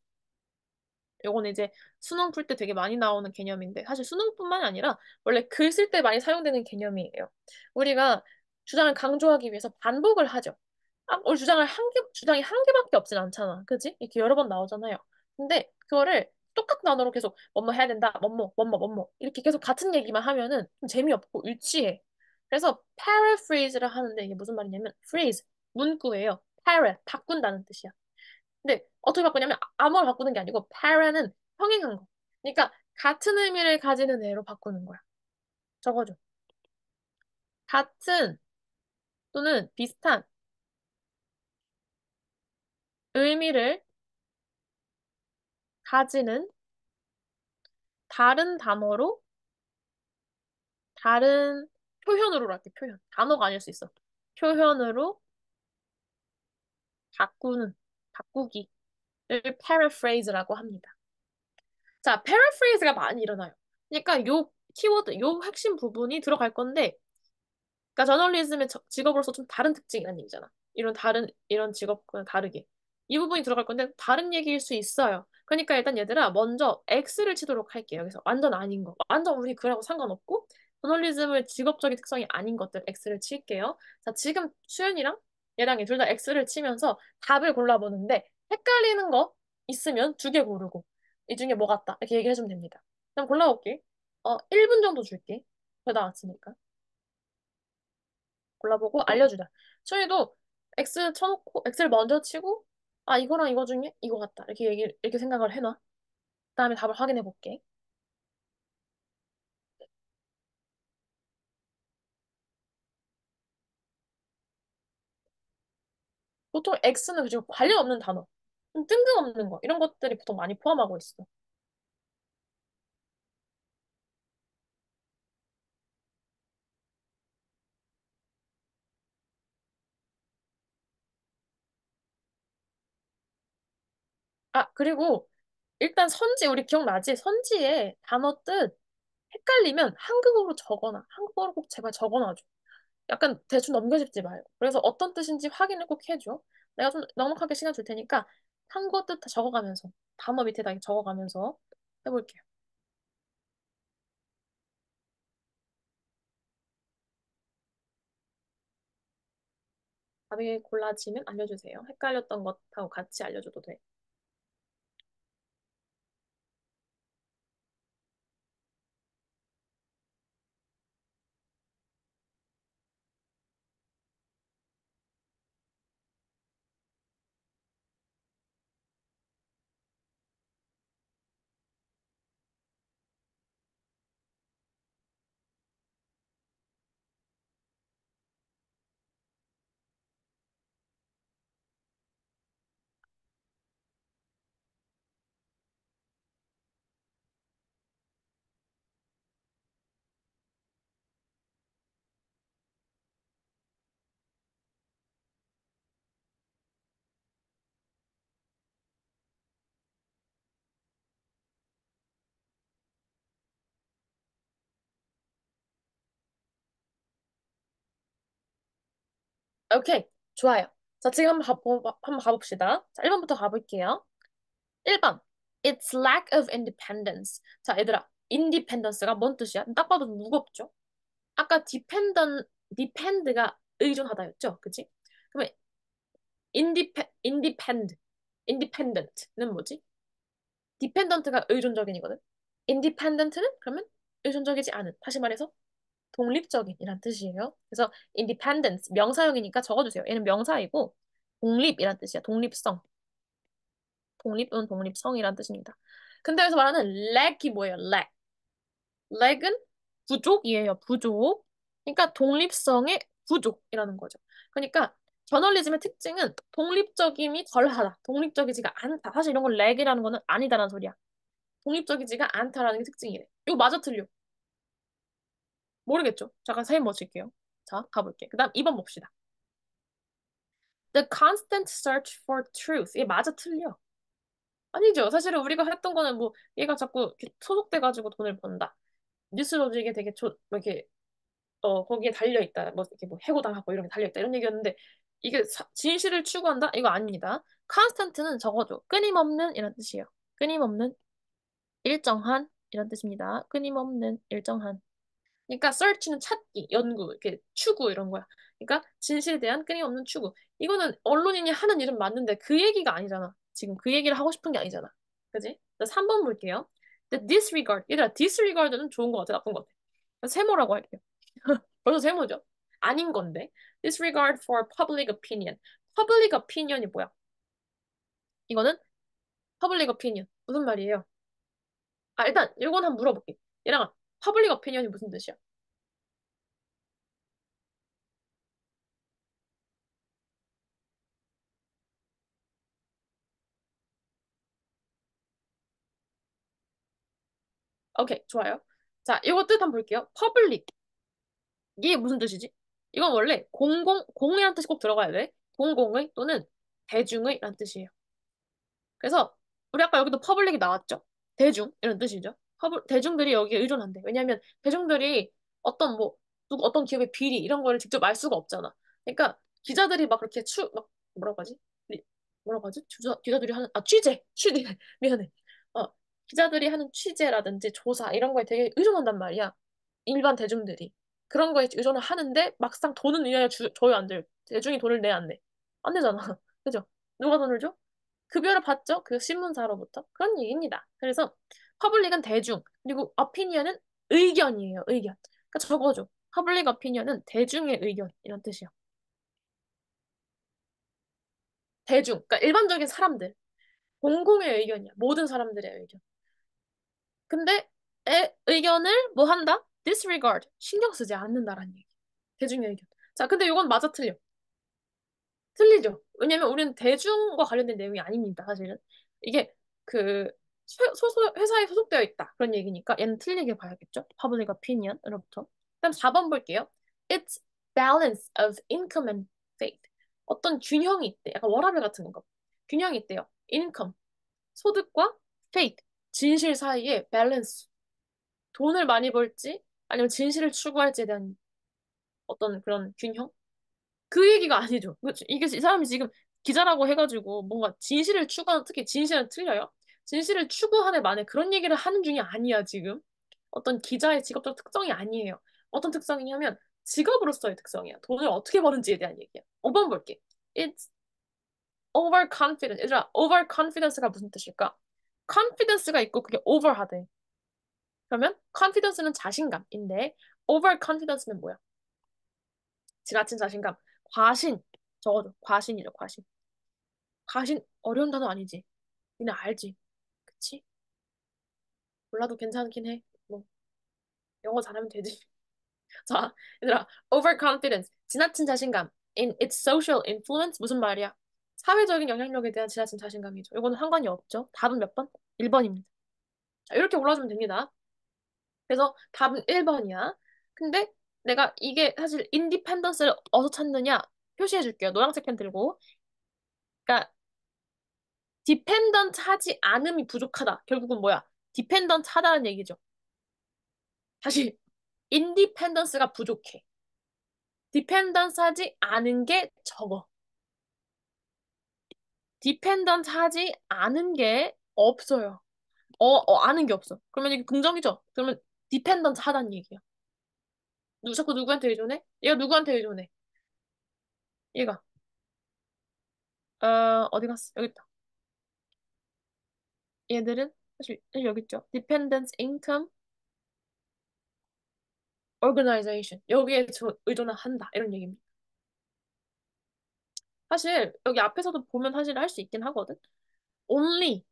요거는 이제 수능 풀 때 되게 많이 나오는 개념인데 사실 수능뿐만이 아니라 원래 글 쓸 때 많이 사용되는 개념이에요. 우리가 주장을 강조하기 위해서 반복을 하죠. 우리 주장이 한 개밖에 없진 않잖아. 그지? 이렇게 여러 번 나오잖아요. 근데 그거를 똑같은 단어로 계속 뭐뭐 해야 된다. 뭐뭐 이렇게 계속 같은 얘기만 하면은 좀 재미없고 유치해. 그래서 paraphrase를 하는데 이게 무슨 말이냐면 phrase 문구예요. 바꾼다는 뜻이야. 근데 어떻게 바꾸냐면 암호를 바꾸는 게 아니고 para는 평행한 거. 그러니까 같은 의미를 가지는 애로 바꾸는 거야. 적어줘. 같은 또는 비슷한 의미를 가지는 다른 단어로 다른 표현으로 할게. 표현. 단어가 아닐 수 있어. 표현으로 바꾸기를 paraphrase라고 합니다. 자, paraphrase가 많이 일어나요. 그러니까 요 키워드, 요 핵심 부분이 들어갈 건데 그러니까 저널리즘의 직업으로서 좀 다른 특징이라는 얘기잖아. 이런 직업과는 다르게. 이 부분이 들어갈 건데 다른 얘기일 수 있어요. 그러니까 일단 얘들아 먼저 X를 치도록 할게요. 여기서 완전 아닌 거. 완전 우리 그거하고 상관없고 저널리즘의 직업적인 특성이 아닌 것들 X를 칠게요. 자, 지금 수연이랑 얘랑이 둘 다 X를 치면서 답을 골라보는데 헷갈리는 거 있으면 두 개 고르고 이 중에 뭐 같다 이렇게 얘기해주면 됩니다. 그럼 골라볼게. 1분 정도 줄게. 거의 다 왔으니까. 골라보고 알려주자. 저희도 X 쳐놓고 X를 먼저 치고 아 이거랑 이거 중에 이거 같다 이렇게 생각을 해놔. 그다음에 답을 확인해 볼게. 보통 X는 그죠 관련 없는 단어, 좀 뜬금없는 거 이런 것들이 보통 많이 포함하고 있어. 아 그리고 일단 선지 우리 기억나지? 선지에 단어 뜻 헷갈리면 한국어로 적어놔. 한국어로 꼭 제발 적어놔줘. 약간 대충 넘겨짚지 말고. 그래서 어떤 뜻인지 확인을 꼭 해줘. 내가 좀 넉넉하게 시간 줄 테니까 한국어 뜻 다 적어가면서 단어 밑에다 적어가면서 해볼게요. 답이 골라지면 알려주세요. 헷갈렸던 것하고 같이 알려줘도 돼. 오케이, 좋아요. 자, 지금 한번 가봅시다. 자, 1번부터 가볼게요. 1번. It's lack of independence. 자, 얘들아, independence가 뭔 뜻이야? 딱 봐도 무겁죠? 아까 depend가 의존하다였죠? 그치? 그러면 independent는 뭐지? dependent가 의존적인이거든. independent는 그러면 의존적이지 않은. 다시 말해서 독립적인이란 뜻이에요. 그래서 independence 명사형이니까 적어주세요. 얘는 명사이고 독립이란 뜻이야. 독립성. 독립은 독립성이란 뜻입니다. 근데 여기서 말하는 lack이 뭐예요? lack. lack은 부족이에요. 부족. 그러니까 독립성의 부족이라는 거죠. 그러니까 저널리즘의 특징은 독립적임이 덜하다. 독립적이지가 않다. 사실 이런 걸 lack이라는 거는 아니다라는 소리야. 독립적이지가 않다라는 게 특징이래. 이거 맞아 틀려. 모르겠죠? 잠깐 세임 멋질게요. 자, 가볼게. 그 다음 2번 봅시다. The constant search for truth. 이게 맞아 틀려. 아니죠. 사실은 우리가 했던 거는 뭐 얘가 자꾸 이렇게 소속돼가지고 돈을 번다. 뉴스로도 이게 되게 뭐 이렇게 거기에 달려 있다. 뭐 이렇게 뭐 해고당하고 이런 게 달려 있다. 이런 얘기였는데 이게 진실을 추구한다? 이거 아닙니다. constant는 적어줘. 끊임없는 이런 뜻이에요. 끊임없는 일정한 이런 뜻입니다. 끊임없는 일정한. 그러니까 search는 찾기, 연구, 이렇게 추구 이런 거야. 그러니까 진실에 대한 끊임없는 추구. 이거는 언론인이 하는 일은 맞는데 그 얘기가 아니잖아. 지금 그 얘기를 하고 싶은 게 아니잖아. 그지? 3번 볼게요. The disregard. 얘들아, disregard는 좋은 것 같아, 나쁜 것 같아. 세모라고 할게요. 벌써 세모죠? 아닌 건데. disregard for public opinion. public opinion이 뭐야? 이거는 public opinion. 무슨 말이에요? 아, 일단 이건 한번 물어볼게. 얘랑아, public opinion이 무슨 뜻이야? 오케이, 좋아요. 자, 이거 뜻 한번 볼게요. 퍼블릭. 이게 무슨 뜻이지? 이건 원래 공이라는 뜻이 꼭 들어가야 돼. 공공의 또는 대중의 라는 뜻이에요. 그래서 우리 아까 여기도 퍼블릭이 나왔죠? 대중 이런 뜻이죠. 대중들이 여기에 의존한대. 왜냐하면 대중들이 어떤 뭐 어떤 기업의 비리 이런 거를 직접 알 수가 없잖아. 그러니까 기자들이 막 그렇게 막 뭐라고 하지? 뭐라고 하지? 기자들이 하는 취재 미안해. 어 기자들이 하는 취재라든지 조사 이런 거에 되게 의존한단 말이야. 일반 대중들이 그런 거에 의존을 하는데 막상 돈은 왜 줘요 안 돼요? 대중이 돈을 내 안 내? 안 내잖아. 그죠? 누가 돈을 줘? 급여를 받죠? 그 신문사로부터. 그런 얘기입니다. 그래서 퍼블릭은 대중, 그리고 어피니언은 의견이에요. 의견. 그러니까 적어줘. 퍼블릭 어피니언은 대중의 의견 이런 뜻이야. 대중, 그러니까 일반적인 사람들, 공공의 의견이야. 모든 사람들의 의견. 근데 의견을 뭐 한다? disregard, 신경 쓰지 않는다라는 얘기. 대중의 의견. 자, 근데 이건 맞아 틀려. 틀리죠. 왜냐면 우리는 대중과 관련된 내용이 아닙니다, 사실은. 이게 그 회사에 소속되어 있다. 그런 얘기니까 얘는 틀리게 봐야겠죠. Public opinion으로부터. 그다음 4번 볼게요. It's balance of income and faith. 어떤 균형이 있대. 약간 워라밸 같은 건가 봐. 균형이 있대요. income, 소득과 faith, 진실 사이에 밸런스. 돈을 많이 벌지 아니면 진실을 추구할지에 대한 어떤 그런 균형? 그 얘기가 아니죠. 이게 이 사람이 지금 기자라고 해가지고 뭔가 진실을 추구하는, 특히 진실은 틀려요. 진실을 추구하는 만에 그런 얘기를 하는 중이 아니야, 지금. 어떤 기자의 직업적 특성이 아니에요. 어떤 특성이냐면 직업으로서의 특성이야. 돈을 어떻게 버는지에 대한 얘기야. 5번 볼게. It's overconfident. 얘들아, overconfidence가 무슨 뜻일까? confidence가 있고 그게 over하대. 그러면 confidence는 자신감인데 overconfidence는 뭐야? 지나친 자신감. 과신. 적어줘. 과신이죠, 과신. 과신 어려운 단어 아니지? 니네 알지? 그치? 몰라도 괜찮긴 해. 뭐 영어 잘하면 되지. 자, 얘들아, overconfidence, 지나친 자신감. In its social influence, 무슨 말이야? 사회적인 영향력에 대한 지나친 자신감이죠. 이거는 상관이 없죠. 답은 몇 번? 1번입니다. 자, 이렇게 골라주면 됩니다. 그래서 답은 1번이야. 근데 내가 이게 사실 인디펜던스를 어디서 찾느냐 표시해 줄게요. 노란색 펜 들고. 그러니까 디펜던트 하지 않음이 부족하다. 결국은 뭐야? 디펜던트 하다는 얘기죠. 다시 인디펜던스가 부족해. 디펜던스 하지 않은 게 적어. 디펜던트 하지 않은 게 없어요. 아는 게 없어. 그러면 이게 긍정이죠? 그러면 디펜던트 하다는 얘기야. 자꾸 누구한테 의존해? 얘가 누구한테 의존해? 얘가. 어디 갔어? 여기 있다. 얘들은 사실 여기 있죠. Dependence Income Organization. 여기에 의존을 한다. 이런 얘기입니다. 사실 여기 앞에서도 보면 사실 할 수 있긴 하거든. Only,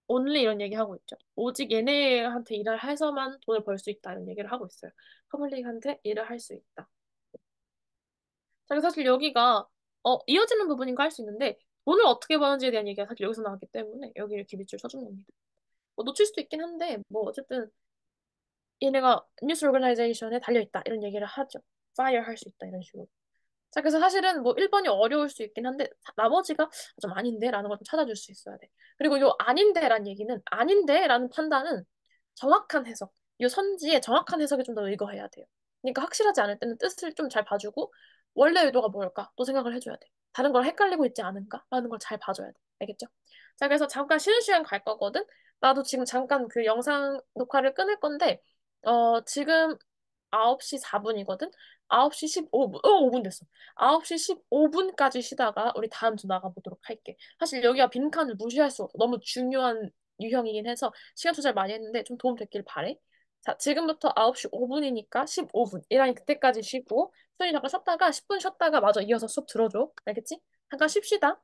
only 이런 얘기 하고 있죠. 오직 얘네한테 일을 해서만 돈을 벌 수 있다. 이런 얘기를 하고 있어요. 퍼블릭한테 일을 할 수 있다. 자, 그래서 사실 여기가 이어지는 부분인 거 할 수 있는데 돈을 어떻게 버는지에 대한 얘기가 사실 여기서 나왔기 때문에 여기 이렇게 밑줄 쳐준 겁니다. 뭐 놓칠 수도 있긴 한데 뭐 어쨌든 얘네가 뉴스 오거나이제이션에 달려있다 이런 얘기를 하죠. fire 할 수 있다 이런 식으로. 자, 그래서 사실은 뭐 1번이 어려울 수 있긴 한데 나머지가 좀 아닌데 라는 걸 좀 찾아줄 수 있어야 돼. 그리고 요 아닌데 라는 얘기는 아닌데 라는 판단은 정확한 해석, 요 선지의 정확한 해석에 좀 더 의거해야 돼요. 그러니까 확실하지 않을 때는 뜻을 좀 잘 봐주고 원래 의도가 뭘까 또 생각을 해줘야 돼. 다른 걸 헷갈리고 있지 않은가 라는 걸 잘 봐줘야 돼. 알겠죠? 자, 그래서 잠깐 쉬는 시간 갈 거거든. 나도 지금 잠깐 그 영상 녹화를 끊을 건데 지금 9시 4분이거든? 9시 15분, 5분 됐어. 9시 15분까지 쉬다가 우리 다음 주 나가보도록 할게. 사실 여기가 빈칸을 무시할 수 없어. 너무 중요한 유형이긴 해서 시간 조절 많이 했는데 좀 도움 됐길 바래. 자, 지금부터 9시 5분이니까 15분. 이란이 그때까지 쉬고, 수현이 잠깐 쉬었다가 10분 쉬었다가 마저 이어서 수업 들어줘. 알겠지? 잠깐 쉽시다.